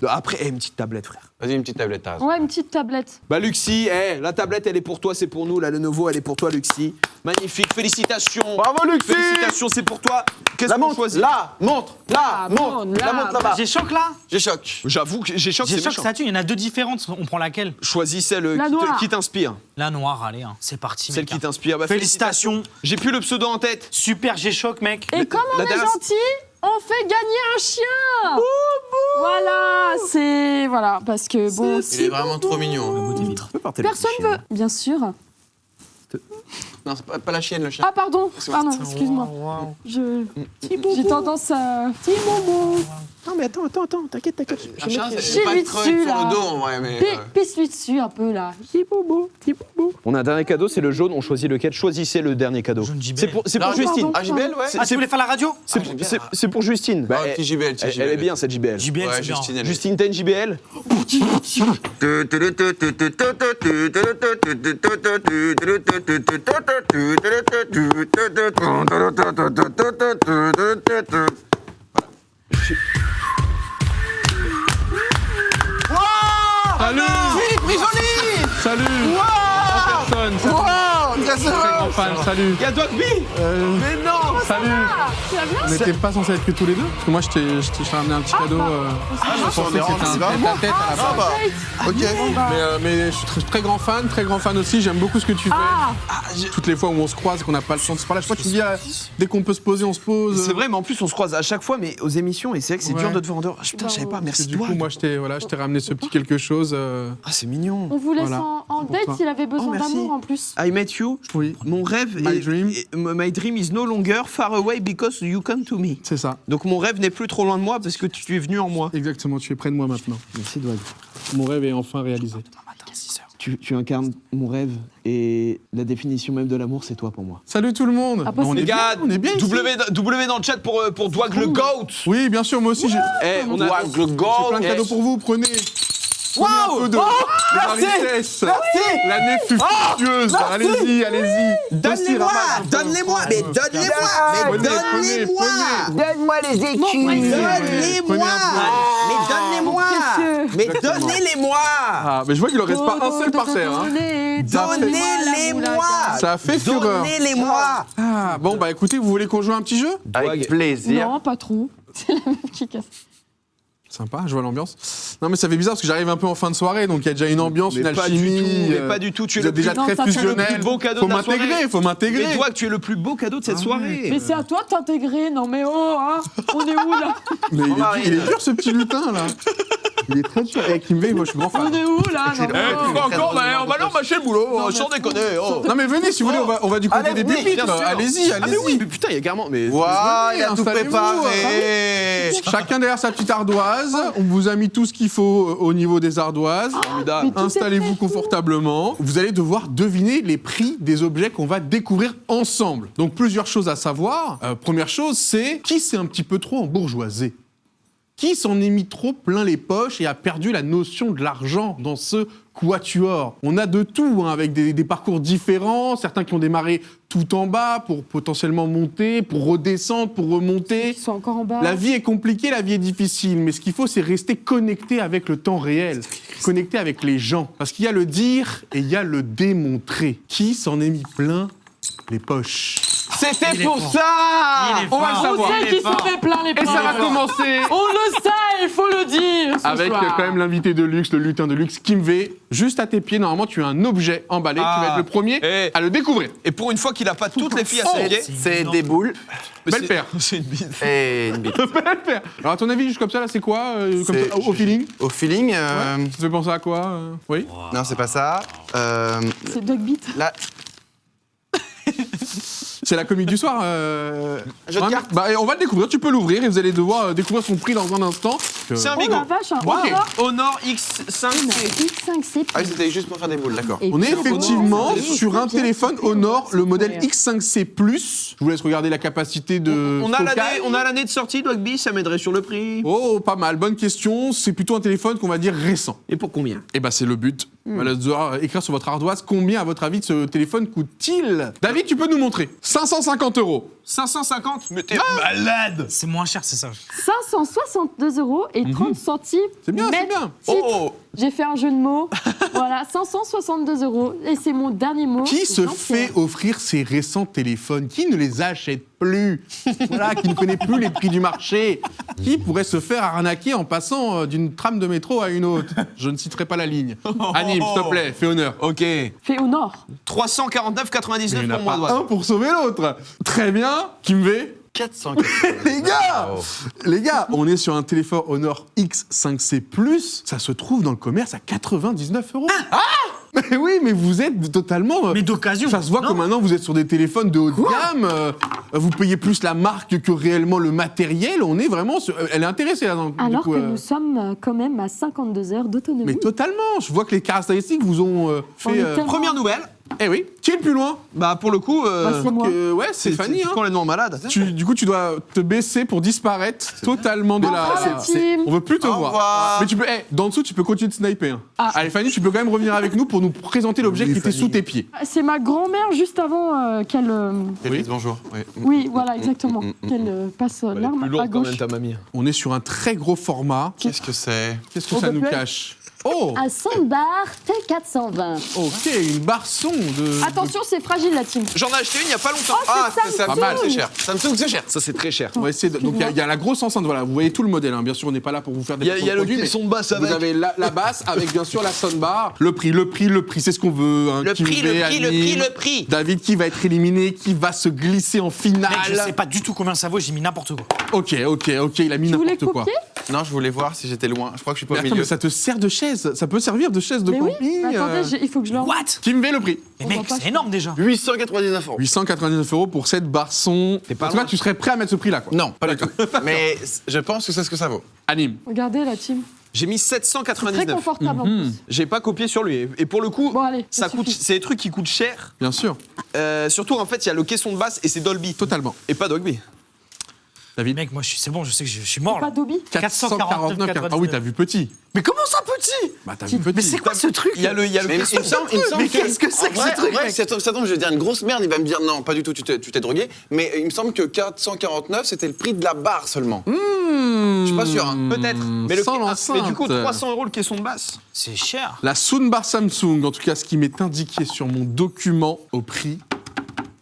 Après, une petite tablette, frère. Vas-y, une petite tablette, t'as raison. Ouais, une petite tablette. Bah Luxi, la tablette elle est pour toi, c'est pour nous. La Lenovo elle est pour toi, Luxi. Magnifique, félicitations. Bravo, Luxi. Félicitations, c'est pour toi. Qu'est-ce La qu'on montre, choisit? la montre, la La montre, montre, la la montre là-bas. J'ai choc là? J'ai choc. J'avoue que j'ai choc, J'ai c'est choc méchant. statue, il y en a 2 différentes. On prend laquelle? Choisis celle La noire. qui t'inspire. La noire, allez, hein. C'est parti. Celle mec, qui hein. t'inspire. Bah, Félicitations. J'ai plus le pseudo en tête. Super G-Shock, mec. Et comme on la est dernière- gentil, on fait gagner un chien. Voilà, c'est voilà parce que bon, Il est vraiment trop mignon. personne veut. Bien sûr. Non, c'est pas la chienne, le chien. Ah pardon, excuse-moi. J'ai tendance à. Non mais attends, t'inquiète. Un chien, c'est Chie pas lui creux dessus, sur là. le dos, en vrai, mais... Pisse-lui dessus un peu là. On a un dernier cadeau, c'est le jaune. On choisit lequel? Choisissez le dernier cadeau. Jaune JBL. C'est pour Non, Justine. Ah, JBL, ouais. Ah, tu voulais faire la radio? C'est pour Justine. Ah, petit JBL, petit elle JBL. est bien cette JBL. JBL, Ouais, c'est bien. Justine, elle est- Justine, t'as une JBL? Salut Salut Personne, très grand fan, salut Y'a Dogby. Mais non. Salut On n'était pas censé être que tous les deux Parce que moi, je t'ai ramené un petit cadeau. Je pensais que c'était un tête-à-tête à la base. Ok. Mais je suis très grand fan aussi. J'aime beaucoup ce que tu fais. Toutes les fois où on se croise et qu'on n'a pas le temps de se parler, je crois que tu dis dès qu'on peut se poser, on se pose. C'est vrai, mais en plus on se croise à chaque fois, mais aux émissions, et c'est vrai que c'est Ouais. dur de te voir en dehors. Ah, putain, je savais pas, Et merci du toi. coup, moi, je t'ai ramené ce petit quelque chose. Ah, c'est mignon. On vous laisse Voilà. en Pour date toi. s'il avait besoin Oh, merci. d'amour en plus. I met you. Oui, Mon rêve my dream is no longer far away because you come to me. c'est ça. Donc mon rêve n'est plus trop loin de moi parce que tu es venu en moi. Exactement, tu es près de moi maintenant. Merci Doig. Mon rêve est enfin réalisé. Tu incarnes mon rêve et la définition même de l'amour, c'est toi pour moi. Salut tout le monde. Après, on c'est- est bien, on est bien ici. W dans le chat pour Doig le GOAT. Oui, bien sûr, moi aussi j'ai On a j'ai plein de cadeaux pour vous, prenez. Prenez un peu de richesse. L'année fut fructueuse. Allez-y, allez-y. Donne-les-moi, donne-les-moi, mais donne-les-moi, mais donne-les-moi. Donne-moi les écus. Donne-les-moi, mais donne-les-moi, mais Exactement. donnez-les-moi. Ah, mais je vois qu'il en reste pas un seul par terre. Hein. Donnez-les-moi. Ça a fait fureur. Donnez-les-moi. Ah, bon, bah écoutez, vous voulez qu'on joue à un petit jeu? Avec plaisir. Non, pas trop. C'est la meuf qui casse. Sympa, je vois l'ambiance. Non, mais ça fait bizarre parce que j'arrive un peu en fin de soirée, donc il y a déjà une ambiance, une pas alchimie. du tout, mais pas du tout. Tu es Vous le êtes déjà plus- très Non, ça, c'est le fusionnel. plus beau cadeau Faut de la soirée. m'intégrer, faut m'intégrer. Mais toi, que tu es le plus beau cadeau de cette soirée. Mais c'est à toi de t'intégrer. Non, mais oh, hein. On est où là? Mais Marine. il est dur ce petit lutin là. Il est très dur. Avec Kimvey, moi je suis grand fan. On est où là? Non, mais oh. Encore, on va leur mâcher le boulot. Sans déconner. Oh. Non mais venez si vous voulez, on va du côté Allez, des venez, pépites. bien sûr. Allez-y, Ah mais allez-y. oui, mais putain, il y a carrément. Mais Voilà, il a tout installez-vous. préparé. Chacun derrière sa petite ardoise. On vous a mis tout ce qu'il faut au niveau des ardoises. Mais tout est Installez-vous prêt. confortablement. Vous allez devoir deviner les prix des objets qu'on va découvrir ensemble. Donc plusieurs choses à savoir. Première chose, c'est qui s'est un petit peu trop embourgeoisé? Qui s'en est mis trop plein les poches et a perdu la notion de l'argent dans ce quatuor? On a de tout, hein, avec des parcours différents, certains qui ont démarré tout en bas pour potentiellement monter, pour redescendre, pour remonter. Ils sont encore en bas. La vie est compliquée, la vie est difficile, mais ce qu'il faut, c'est rester connecté avec le temps réel, connecté avec les gens. Parce qu'il y a le dire et il y a le démontrer. Qui s'en est mis plein les poches? c'était Il est pour fort. ça. Il est On va le fort. On savoir. sait Il est qu'ils fort. se fait plein les Et ça va poches. commencer On le sait, il faut le dire. Ce avec soir. quand même l'invité de luxe, le lutin de luxe, Kimvey. Juste à tes pieds, normalement, tu as un objet emballé. Tu vas être le premier Eh. à le découvrir. Et pour une fois qu'il a pas toutes les filles à ses pieds. C'est des boules Belle paire. C'est une bite. et une bite. Belle paire. Alors, à ton avis, juste comme ça, là, c'est quoi comme C'est- ça, au feeling Au feeling, Ça te fait penser à quoi Oui. non, c'est pas ça. C'est Dog Beat. Là, C'est la comique du soir. Jeu de cartes. Bah, on va le découvrir. Tu peux l'ouvrir et vous allez devoir découvrir son prix dans un instant. C'est un Oh bigot. la vache, un Wow. Honor. Honor X5C. X5C. ah, c'était juste pour faire des boules, d'accord. Et On est puis, effectivement Honor, sur un c'est bien. téléphone Honor, le modèle Ouais. X5C+. Je vous laisse regarder la capacité de On a stockage. l'année de sortie, Dogby, ça m'aiderait sur le prix. Oh, pas mal. Bonne question. C'est plutôt un téléphone qu'on va dire récent. Et pour combien? Et bah c'est le but. Voilà, de devoir écrire sur votre ardoise combien, à votre avis, ce téléphone coûte-t-il? David, tu peux nous montrer. 550 €. 550? Mais t'es malade! C'est moins cher, c'est ça. 562 € et 30 centimes. C'est bien, c'est mètre bien. titre. Oh! J'ai fait un jeu de mots. Voilà, 562 €. Et c'est mon dernier mot. Qui se Jean-Pierre. fait offrir ces récents téléphones? Qui ne les achète plus? Voilà, qui ne connaît plus les prix du marché? Qui pourrait se faire arnaquer en passant d'une trame de métro à une autre? Je ne citerai pas la ligne. Anime, s'il te plaît, fais honneur. Ok. Fait au nord. 349,99 Il n'y en a pour moi, pas Doigt. un pour sauver l'autre. Très bien, Kimvey. 400. Les gars, on est sur un téléphone Honor X5C+. Ça se trouve dans le commerce à 99 €. Mais oui, mais vous êtes totalement... Mais d'occasion. Ça se voit non que maintenant vous êtes sur des téléphones de haut de gamme. Vous payez plus la marque que réellement le matériel. On est vraiment... Elle est intéressée là. Du Alors coup, que nous sommes quand même à 52 heures d'autonomie. Mais totalement. Je vois que les caractéristiques vous ont On fait... est tellement- Première nouvelle. Eh oui. Qui est le plus loin? Bah, pour le coup, c'est moi. Ouais, c'est Fanny. Hein. complètement malade. Du coup, tu dois te baisser pour disparaître totalement de Au revoir, la team. On veut plus te Au voir. revoir. Mais tu peux, dans dessous, tu peux continuer de sniper. Hein. Ah. Allez, Fanny, tu peux quand même revenir avec nous pour nous présenter l'objet qui était sous tes pieds. C'est ma grand-mère juste avant qu'elle. Oui. Bonjour. Oui. Oui, voilà, exactement. Qu'elle passe l'arme à gauche. ta mamie. On est sur un très gros format. Qu'est-ce que c'est? Qu'est-ce que Au ça nous peuple. cache? Oh, À Soundbar T420. ok, une barre son de. Attention, c'est fragile la team. J'en ai acheté une il y a pas longtemps. Oh, c'est Samsung. Pas mal. C'est cher. Samsung, c'est cher. Ça, c'est très cher. On va essayer donc il y a la grosse enceinte, voilà, vous voyez tout le modèle, hein. Bien sûr on n'est pas là pour vous faire des Il y a placements de le produits, mais son de basse avec. vous avez la basse avec bien sûr la soundbar, le prix, c'est ce qu'on veut. Hein. Le prix, Kimvey, Annie, le prix. David qui va être éliminé, qui va se glisser en finale. Mec, je sais pas du tout combien ça vaut, j'ai mis n'importe quoi. Ok, il a mis Tu voulais n'importe quoi. copier? Non, je voulais voir si j'étais loin. Je crois que je suis pas Mais au attends, milieu. mais ça te sert de chaise, ça peut servir de chaise de Mais oui. camping. Attendez, il faut que je le. What? Kimvey le prix. Mais On mec, va pas- c'est énorme déjà. 899 €. 899 € pour cette barre son. pas En tout cas, loin. tu serais prêt à mettre ce prix là quoi. Non, pas du tout. Mais je pense que c'est ce que ça vaut. Anime. Regardez la team. J'ai mis Très 799. confortable en plus. J'ai pas copié sur lui. Et pour le coup, Bon, allez, ça ça coûte. suffit. C'est des trucs qui coûtent cher. Bien sûr, Surtout, en fait, il y a le caisson de basse et c'est Dolby. totalement. Et pas Dolby. David. Mec, moi, c'est bon, je sais que je suis mort Pas là. Dobby 449. Ah oui, t'as vu petit. Mais comment ça, petit? Bah, t'as vu petit. Mais c'est quoi ce truc? Il y a le Mais il me semble Mais que... qu'est-ce que c'est que ce truc, mec? Ça tombe, je vais dire une grosse merde, il va me dire non, pas du tout, tu t'es drogué. Mais il me semble que 449, c'était le prix de la barre seulement. Je suis pas sûr. Hein. Peut-être. Mais, Sans l'enceinte. mais du coup, 300 € le caisson de basse. C'est cher. La Soundbar Samsung, en tout cas ce qui m'est indiqué sur mon document, au prix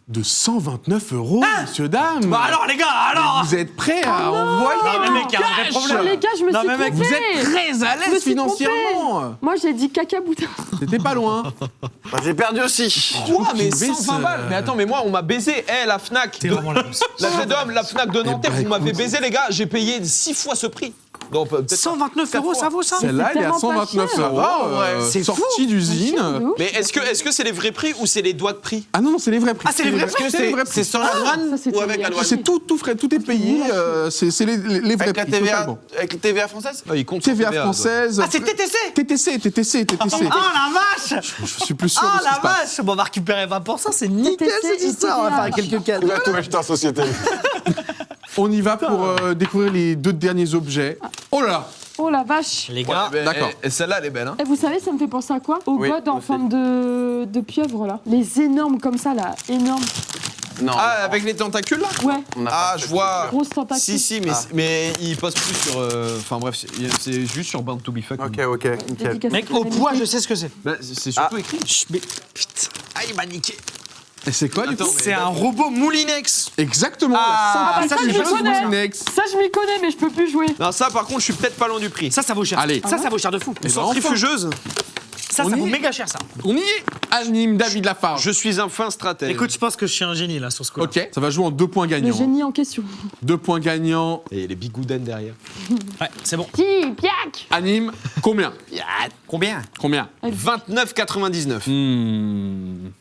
de 129 €, monsieur, dame. Bah alors, les gars, alors! Vous êtes prêts à envoyer Non, mais mec, il y a un vrai Oh, problème. les gars, je me Non, suis mais mec, trompée. Vous êtes très à Je me l'aise suis financièrement. Moi, j'ai dit caca boutin. C'était pas loin. Bah, j'ai perdu aussi. Quoi, mais tu baisses, 120 balles. Mais attends, mais moi, on m'a baisé. La Fnac. T'es vraiment la bosse. La Fedom, la Fnac de Nanterre, bah, vous m'avez écoute. baisé, les gars. J'ai payé 6 fois ce prix. Donc, peut-être 129 4 €, fois. ça vaut ça? Celle-là, elle est à tellement pas 129 cher. €. C'est fou. Sortie d'usine. De ouf. Mais est-ce que c'est les vrais prix ou c'est les doigts de prix? Ah non, c'est les vrais prix. Ah, c'est les vrais prix? C'est les vrais prix. C'est sans la douane Ça, c'est ou avec la trop douane? C'est tout frais, tout est payé. C'est les vrais Avec la prix. TVA, totalement. avec la TVA française? Il compte sur TVA TVA, française. Ah, c'est TTC? TTC. Oh la vache! Je suis plus sûr Oh de ce qui la se passe. vache! Bon, on va récupérer 20%, c'est nickel TTC cette histoire. On va faire et quelques cadeaux. Tu vas tout acheter en société. On y va pour découvrir les 2 derniers objets. Oh là là. Oh la vache. Les gars, D'accord. Et celle-là, elle est belle, hein? Et vous savez, ça me fait penser à quoi? Au Oui, god en je forme de pieuvre, là. Les énormes comme ça, là. Énormes. Non. Ah, avec les tentacules, là? Ouais, on a Ah, pas je fait. vois. grosse tentacule. Si, mais il passe plus sur. Enfin bref, c'est juste sur Bound to Be Fuck. Ok, nickel. Dédicace mec, à au Jérémy. poids, je sais ce que c'est. Bah, c'est surtout écrit. Mais putain, ah, il m'a niqué. Et c'est quoi du coup Attends, C'est un robot Moulinex. Exactement. Ah, la ça, je le centrifugeuse connais. Moulinex. Ça, je m'y connais, mais je peux plus jouer. Non, ça par contre, je suis peut-être pas loin du prix. Ça vaut cher. Allez. Ça vaut cher de fou. Et ben, Centrifugeuse, Ça On vaut y est. méga cher, ça. On y est. Anime David Lafarge. je suis un fin stratège. Écoute, je pense que je suis un génie là sur ce coup. Ok, ça va jouer en 2 points Le gagnants. génie en question. 2 points gagnants. Et les bigoudens derrière. Ouais, c'est bon. Qui, piac. Anime, combien Combien? Combien 29,99.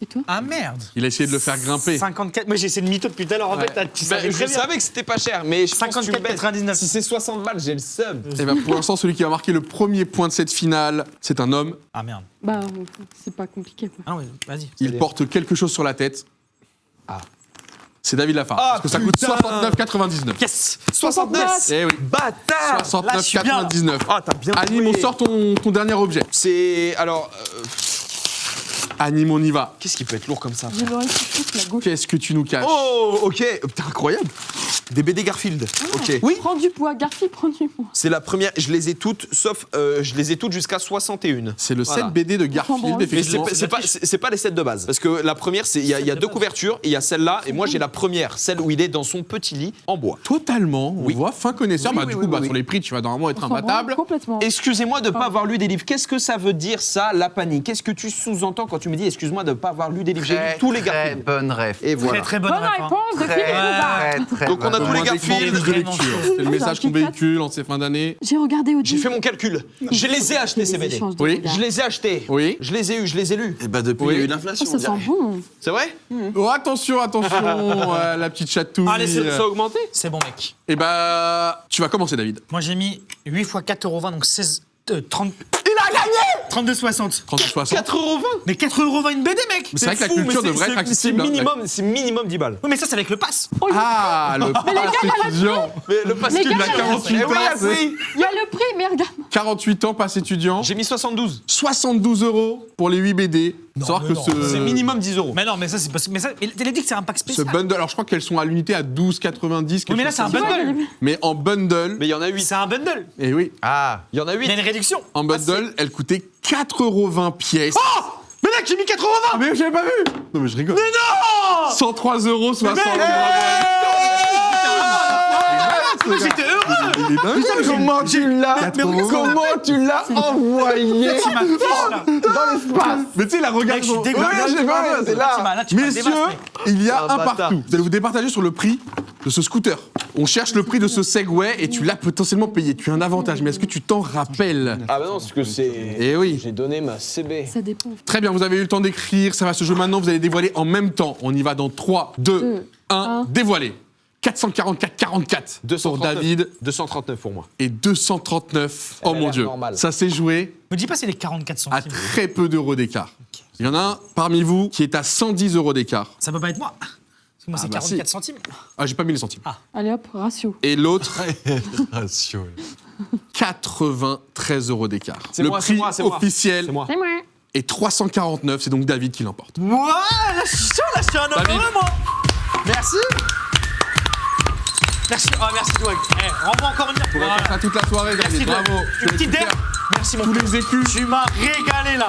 Et toi? Ah merde. Il a essayé de le faire grimper. 54. Moi, j'ai essayé de mytho depuis tout à l'heure. En Ouais. fait, tu Bah, savais je très bien. savais que c'était pas cher, mais je pense que tu me baisses. 54,99. Si c'est 60 balles, j'ai le seum. Et ben pour l'instant, celui qui va marquer le premier point de cette finale, c'est un homme. Ah merde. Bah, c'est pas compliqué, quoi. Ah oui, vas-y. Il porte quelque chose sur la tête. Ah. C'est David Lafarge. Ah, parce que ça coûte putain. 69,99. Yes. 69. Eh oui. Bâtard. Là, je suis bien, là. 69,99. Ah, t'as bien Anime, joué. on sort ton dernier objet. C'est... Alors... Anime, on y va. Qu'est-ce qui peut être lourd comme ça? J'ai l'oreille qui touche la gauche. Qu'est-ce que tu nous caches Oh, ok. Putain, incroyable. Des BD Garfield. Ok. Oui. Prends du poids, Garfi, prends du poids. C'est la première. Je les ai toutes, sauf je les ai toutes jusqu'à 61. C'est le Voilà. 7 BD de Enfin, Garfield, bon, Mais effectivement. c'est pas les sets de base. Parce que la première, il y a 2 couvertures et il y a celle-là. Et moi, j'ai la première, celle où il est dans son petit lit en bois. Totalement, on Oui. voit fin connaisseur. Oui, Bah, oui, du oui, coup, bah, oui. sur les prix, tu vas normalement être On s'en branle imbattable. complètement. Excusez-moi de ne pas avoir lu des livres. Qu'est-ce que ça veut dire, ça, la panique? Qu'est-ce que tu sous-entends quand tu me dis excuse-moi de ne pas avoir lu des livres? J'ai lu tous les Garfield. bonne ref. Et voilà. Très bonne Bonne ref, hein. réponse de Philippe Bouvard. Donc on a tous Moins les d'écran, Garfield. plus de Vraiment lecture. chaud. C'est le message qu'on véhicule en ces fins d'année. J'ai regardé au J'ai fait mon calcul. Je les ai achetés, ces BD. Oui. Je les ai achetés. Oui. Je les ai eus, je les ai lus. Et bah depuis, Oui. il y a eu Oh, l'inflation. ça sent bon. C'est vrai? Oh, attention, la petite chatouille. Allez, Ça a augmenté? C'est bon, mec. Et bah, tu vas commencer, David. Moi, j'ai mis 8 x 4,20 €, donc 16. 30. Il a gagné 32,60. 30-60. 4,20 €. Mais 4,20 € une BD, mec. C'est vrai que la culture devrait être accessible. hein. C'est minimum 10 balles. Oui, mais ça, c'est avec le pass. Ah, le pass étudiant. Mais le pass Les gars, Il a 48 Eh ans. oui, c'est- oui. Il y a le prix, mais regarde. 48 ans, pass étudiant. J'ai mis 72. 72 € pour les 8 BD. Non, Savoir mais que non. C'est minimum 10 €. Mais non, mais ça, c'est parce que. Mais ça, mais t'as dit que c'est un pack ce spécial. bundle, alors je crois qu'elles sont à l'unité à 12,90. Oui, mais là, c'est un bundle. Mais en bundle, Mais il y en a 8. C'est un bundle. et oui, Ah, Il y en a 8. Il y a une réduction. en bundle, elle coûtait 4,20 € pièce. Oh Mais mec, j'ai mis 4,20 €. Ah, mais j'avais pas vu. Non, mais je rigole. Mais non 103,60 €. Mais j'étais heureux. Il est dingue. comment tu l'as Comment tu l'as envoyé Tu m'as fiché, là. dans l'espace? Mais tu sais, la regarde. Mec, je suis dégoûté. Ouais, j'ai pas vu, c'est là. Là, tu m'as Messieurs, dévasté. il y a Un un bâtard. partout. Vous allez vous départager sur le prix de ce scooter. On cherche le prix de ce Segway et tu l'as potentiellement payé. Tu as un avantage, mais est-ce que tu t'en rappelles? Ah bah non, parce que c'est... Eh oui. J'ai donné ma CB. Ça dépend. Très bien, vous avez eu le temps d'écrire, ça va se jouer maintenant, vous allez dévoiler en même temps. On y va dans 3, 2, 1, dévoiler. 444 pour David 239 pour moi. et 239. Oh a mon l'air Dieu, normal. ça s'est joué Me dis pas, c'est les 44 à centimes. très peu d'euros d'écart. Il y en a un parmi vous qui est à 110 € d'écart. Ça peut pas être moi. Moi, c'est Ah, bah, 44 si. centimes. Ah, j'ai pas mis les centimes. Allez hop, ratio. Et l'autre, 93 € d'écart. C'est Le moi, c'est prix moi, c'est moi. officiel C'est moi. C'est moi. est 349, c'est donc David qui l'emporte. Moi, là, je suis sûr, là, je suis un homme David. heureux, moi. Merci. Merci, merci, Douag. Renvoie encore une On va faire ça toute la soirée, Merci, David. Douag. Bravo. Une petite d'air. Merci, mon Tous frère. les écus. Tu m'as régalé, là.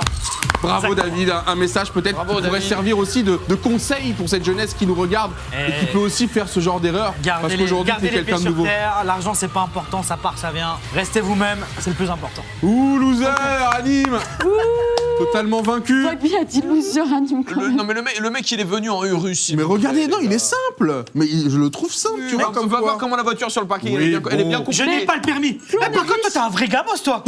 Bravo David, un message peut-être qui pourrait David. servir aussi de conseil pour cette jeunesse qui nous regarde et qui peut aussi faire ce genre d'erreur parce qu'aujourd'hui t'es Gardez les pieds quelqu'un de sur nouveau. terre. L'argent, c'est pas important. Ça part, ça vient. Restez vous-même. C'est le plus important. Ouh loser, anime. Totalement vaincu. Rugby a dit loser anime quand même. Non mais le mec il est venu en Urus. Mais regardez, non, il est simple. Mais je le trouve simple, tu vois, On comme va quoi. voir comment la voiture sur le parking Oui, elle est bien bon. compliquée. Je n'ai pas le permis. Par contre, toi, t'es un vrai gamos, toi.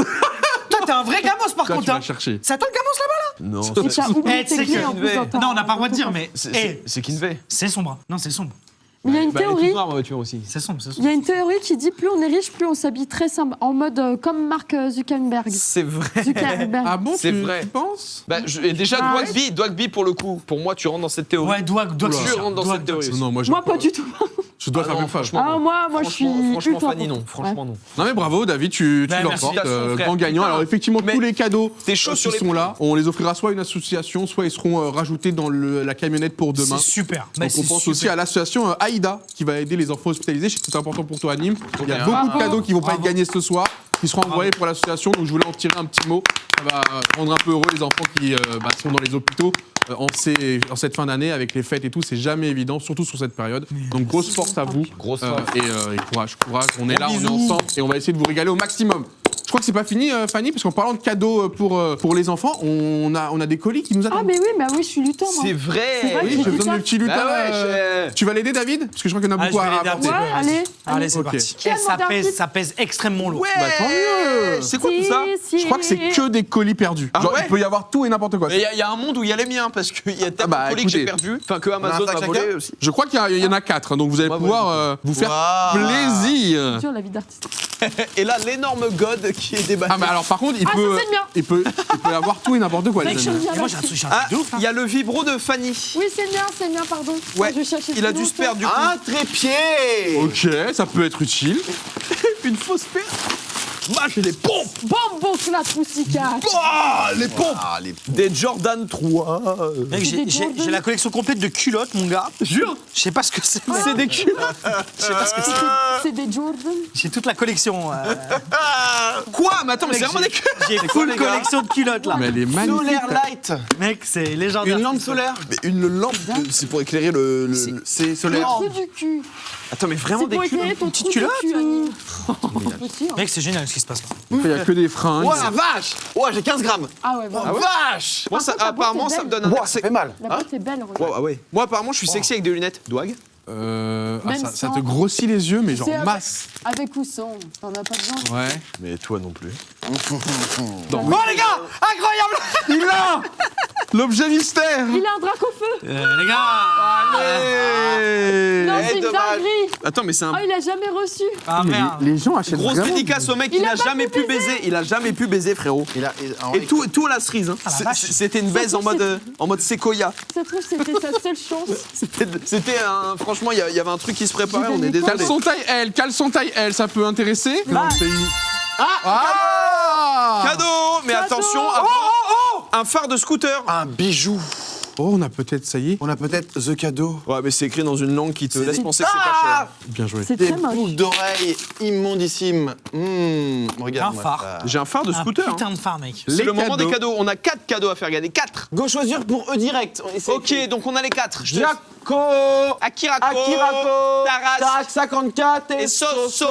Toi, t'es un vrai gamos, par Toi, tu contre. vas hein. le chercher. C'est à toi le gamos là-bas, là Non. Et tu as oublié Eh, tu sais tes clés que- en plus dans ta- Non, on n'a pas le droit de dire, mais. C'est Kinvey. C'est sombre. Non, c'est sombre. Mais il y a une Bah, elle est toute théorie. noire, ma voiture aussi. C'est sombre, c'est Il sombre. y a une théorie qui dit plus on est riche, plus on s'habille très simple, en mode comme Mark Zuckerberg. C'est vrai. Zuckerberg. Ah bon, C'est tu vrai. tu penses? Bah, et déjà, Ah, Dwagby, pour le coup, pour moi, tu rentres dans cette théorie. Ouais, Douag, Tu c'est sûr. rentres dans Douag, cette théorie. Non, moi, Moi pas du tout. Je dois faire non, même face. franchement. Ah moi je suis Franchement, ultra Fanny, pour. non. Franchement, non. Non mais bravo David, tu Bah, merci. l'emportes, Félicitations, frère. grand gagnant. Alors effectivement, Mais tous les cadeaux t'es chaud qui sur les sont prix. là, on les offrira soit à une association, soit ils seront rajoutés dans la camionnette pour demain. C'est super. Donc on pense aussi à l'association Aïda qui va aider les enfants hospitalisés. Je sais que c'est important pour toi, Nîmes. Il y a beaucoup de cadeaux qui vont pas être gagnés ce soir, qui seront envoyés pour l'association. Donc je voulais en tirer un petit mot. Ça va rendre un peu heureux les enfants qui sont dans les hôpitaux en cette fin d'année avec les fêtes et tout. C'est jamais évident, surtout sur cette période. Donc grosse force à vous. Grosse force. Et courage. On est là, on est bisous. ensemble et on va essayer de vous régaler au maximum. Je crois que c'est pas fini, Fanny, parce qu'en parlant de cadeaux pour les enfants, on a des colis qui nous attendent. Ah mais oui, bah oui, je suis lutin moi. C'est vrai. C'est vrai. Oui, j'ai besoin de petits lutins. Bah ouais, Tu vas l'aider, David? Parce que je crois qu'il y en a Allez, beaucoup je vais à l'aider un apporter. petit peu, Ouais, vas-y. allez, Allez, c'est ok. parti. Qui a demandé un fils Ça pèse extrêmement lourd. Ouais. Bah tant mieux. C'est quoi tout ça? Je crois que c'est que des colis perdus. Ah Genre, ouais il peut y avoir tout et n'importe quoi. Il y a un monde où il y a les miens parce qu'il y a tellement bah, de colis que j'ai écoutez. perdu. Enfin, que Amazon sac m'a volé chacun aussi. Je crois qu'il y en a 4, donc vous allez Ouais, pouvoir vous faire Waouh. plaisir. dur la vie d'artiste. Et là, l'énorme God qui est débattu. Ah mais alors par contre, il Ah, peut, ça, c'est bien. il peut y avoir tout et n'importe quoi. Mec, les j'aime amis. bien Et moi, la j'ai un suite. truc Ah, de ouf. il y a le vibro de Fanny. Oui, c'est bien, pardon. Ouais, Je cherchais il a ce dû nom, se perdre du coup. Un trépied. Ok, ça peut être utile. Une fausse paire. Bah, j'ai des pompes. Bonbon classe Poussicat. Ah, les pompes. Ah, les Des Jordan 3. Mec, C'est des Jordan. j'ai la collection complète de culottes, mon gars. Jure. Je sais pas ce que c'est. C'est des culottes. Je sais pas ce que c'est. C'est des Jordan. J'ai toute la collection. Quoi? Mais attends, mais c'est Mec, vraiment des culottes. J'ai full collection de culottes là. Mais elle est magnifique. Solaire light. Mec, c'est légendaire. Une lampe solaire. Mais une lampe, c'est pour éclairer le. C'est Le solaire. trou du cul. Attends, mais vraiment C'est des pour culottes. éclairer ton trou du culotte cul, Annie. Aussi, hein. Mec, c'est génial ce qui se passe là. Il n'y a que des fringues. Oh la vache. Oh, j'ai 15 grammes. Ah ouais, voilà. Vache. Moi, ça, Par contre, la boîte apparemment, est ça me belle. donne un Ouah, air ça sexy. fait mal. La boîte est belle, regarde. Wow, ah ouais. Moi, apparemment, je suis sexy avec des lunettes. Dwag. Même Ça sans. te grossit les yeux, mais genre C'est masse. Avec ou sans, t'en as pas besoin. Ouais. Mais toi non plus. Oh les gars, incroyable. Il l'a. L'objet mystère. Il a un drac au feu. Les gars. Non, Eh, c'est une dommage. dinguerie. Attends, mais c'est un. Oh, il a jamais reçu. Ah merde. Les gens achètent Grosse vraiment. dédicace au mec, Il il a a pas jamais pu pu baiser. Il a jamais pu baiser, frérot. Et tout la cerise. Hein. la vache. C'était une baise en mode séquoia. Ça se trouve, c'était sa seule chance. C'était un. Franchement, il y avait un truc qui se préparait, on est désolé. Caleçon taille L, ça peut intéresser. Bah. Ah Cadeau. Mais Cadeau. attention, un phare de scooter. Un bijou. Oh, on a peut-être, ça y est. On a peut-être the cadeau. Ouais, mais c'est écrit dans une langue qui te laisse penser que c'est pas cher. Bien joué. C'est Des très moche. boucles d'oreilles immondissimes. Regarde. Un phare. J'ai un phare de Un scooter. hein. putain de phare, mec. C'est Les le moment des cadeaux. cadeaux. On a 4 cadeaux à faire gagner. 4. Go choisir pour eux direct. Ok, donc on a les 4. Jaco. Akirako. Taras. Tarak 54 Et Soso.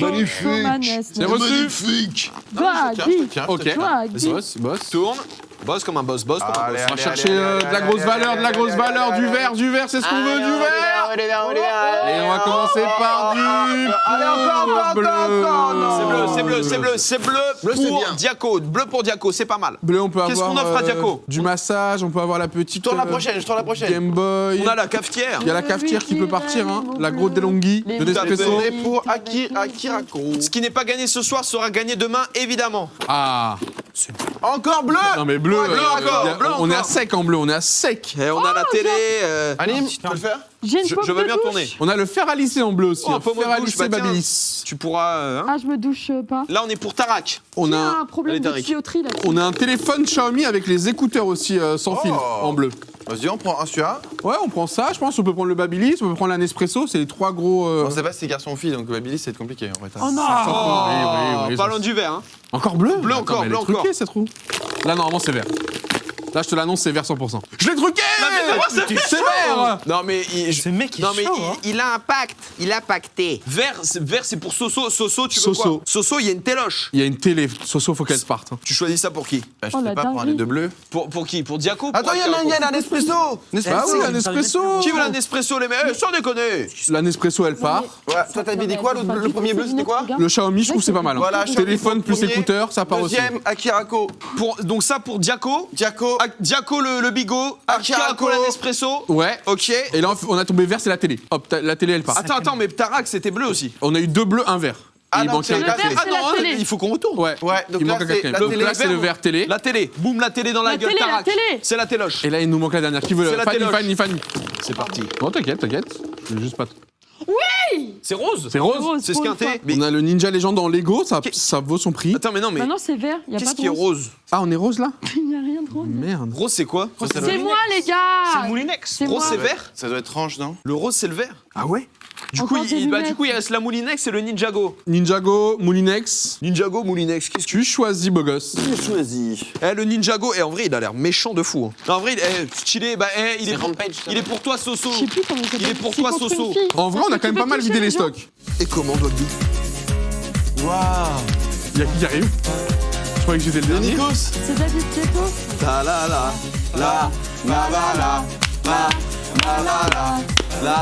Romanesque. C'est reçu. Magnifique. Gwaggy. Ok. Gwaggy. Boss. Tourne. Boss comme un boss. Boss comme un boss. On va chercher de la grosse valeur, du verre, c'est ce qu'on veut, du verre. Et on va commencer par du bleu. C'est bleu Bleu, c'est pour bien. Diaco. Bleu pour Diaco, c'est pas mal. Bleu, on peut Qu'est-ce avoir qu'on offre à Diaco du massage, on peut avoir la petite Je tourne la prochaine. Game Boy. On a la cafetière. Il y a la cafetière qui peut partir, hein. La grosse DeLonghi de Les Nespresso. Tout à fait. Pour Akirako. Ce qui n'est pas gagné ce soir sera gagné demain, évidemment. Ah, Encore bleu. Non mais bleu, Bleu encore, bleu on est à encore. sec en bleu, on est à sec. Et on a la télé. Anime, tu peux le faire? J'ai une pomme Je veux de bien douche. tourner. On a le fer à lisser en bleu aussi. Oh, hein. pomme de Fer à douche, lisser bah tiens. Babilis. Tu pourras. Hein. Ah, je me douche pas. Là, on est pour Tarak. On J'ai a, un problème Allez, de Tariq. tuyauterie là. on a un téléphone Xiaomi avec les écouteurs aussi sans fil en bleu. Vas-y, on prend un sur un. Ouais, on prend ça, je pense. On peut prendre le Babilis, on peut prendre la Nespresso, c'est les trois gros. On sait pas si c'est garçon ou fille, donc Billy, c'est compliqué en fait. Oh non. oui, Pas loin du vert. Hein. Encore bleu Bleu Attends, encore, mais elle bleu est truquée, encore. cette roue. Là, normalement, c'est vert. Là, je te l'annonce, c'est vert 100%. Je l'ai truqué C'est vert. Non, mais. Ce mec est Non, mais chaud, hein. il a un pacte. Il a pacté. Vert, c'est pour Soso. Soso, tu veux Soso. quoi? Soso, il y a une téloche. Il y a une télé. Soso, faut qu'elle parte. hein. Tu choisis ça pour qui? Bah, je Oh, sais la pas, pour un dinguerie. de bleu. Pour qui? Pour Diaco? Attends, il y a un Nespresso. Ah oui, la Nespresso. Qui veut la Nespresso, les mecs? Sans déconner. La Nespresso, elle part. Ouais, toi t'avais dit quoi? Le premier bleu, c'était quoi? Le Xiaomi, je trouve que c'est pas mal. hein. Voilà, Xiaomi Téléphone pour plus le premier. écouteurs, ça part aussi. Deuxième, Akirako. Donc ça pour Diaco. Diaco. Diaco le bigot. Akirako la Nespresso. Ouais. Ok. Et là, on a tombé vert, c'est la télé. Hop, la télé, elle part. Attends, mais Tarak, c'était bleu aussi. On a eu deux bleus, un vert. Et il non, manquait c'est un le quatrième. vert, c'est la non, télé. il faut qu'on retourne. Ouais, Ouais, donc il là, manque un c'est quatrième. la Donc télé. là, c'est le vert télé. La télé. Boum, la télé dans la La gueule, télé, la Tarak. télé. C'est la téloche. Et là, il nous manque la dernière. Qui veut C'est le la Fanny, téloche. Fanny. C'est parti. Bon, t'inquiète. Je veux juste pas. C'est rose. C'est rose. C'est pour une squinté. fois. Mais On a le Ninja Legend en Lego, ça vaut son prix. attends, mais non, mais Maintenant c'est vert, il y a pas qu'est-ce de qui est rose. rose? Ah, on est rose là Il n'y a rien de rose. Merde. Rose, c'est quoi? C'est moi les C'est gars. le Moulinex. C'est Rose, moi. c'est vert. Ça doit être range, non? Le rose, c'est le vert. Ah ouais Du Encore coup, des du lunettes. coup, il reste la Moulinex et le Ninjago. Ninjago, Moulinex. Ninjago, Moulinex, qu'est-ce que Tu choisis, beau gosse. tu choisis? Le Ninjago, en vrai, il a l'air méchant de fou. hein. Non, en vrai, stylé, il est pour toi, Soso. Je sais plus comment il s'appelle. Il est pour C'est toi, contre Soso. une fille. En vrai, on a Tu quand même peux pas mal toucher vidé les gens. stocks. Et comment, Dogby? Waouh. Y'a qui arrive Je croyais que j'étais le dernier. C'est David Keto. La la la la la la la la la la.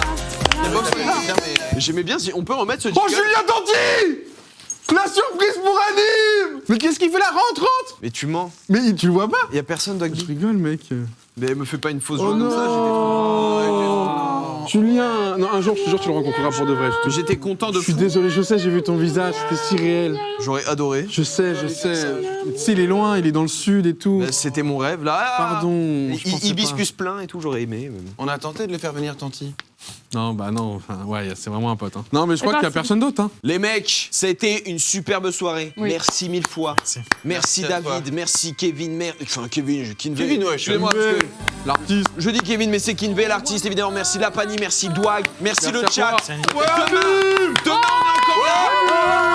J'aimais bien, on peut remettre ce Oh, jingle. Julien Tanti La surprise pour Anime. Mais qu'est-ce qu'il fait là? Rentre. Mais tu mens. Mais tu le vois pas? Y a personne, Je Doggy. rigole, mec. Mais me fais pas une fausse Oh joie comme ça. non Julien, non, un jour, je te jure, tu le rencontreras pour de vrai. J'étais content de Je suis fou. désolé, je sais, j'ai vu ton visage, c'était si réel. J'aurais adoré. Je sais. Tu sais, il est loin, il est dans le sud et tout. Mais c'était mon rêve là. Ah Pardon. je pensais Hibiscus plein et tout, j'aurais aimé. mais bon. On a tenté de le faire venir, Tanti. Non, bah non, enfin, ouais, c'est vraiment un pote. hein. Non, mais je crois Eh ben, qu'il y a c'est- personne d'autre. Hein. Les mecs, ça a été une superbe soirée. Oui. Merci mille fois. Merci Merci à toi. David, merci Kevin, enfin Kevin, Kinvey. Kevin, ouais, Excusez-moi, parce que L'artiste. je dis Kevin, mais c'est Kinvey, l'artiste évidemment. Merci Lapani, merci Dwag, merci le Merci à chat. toi. Demain, on est encore là.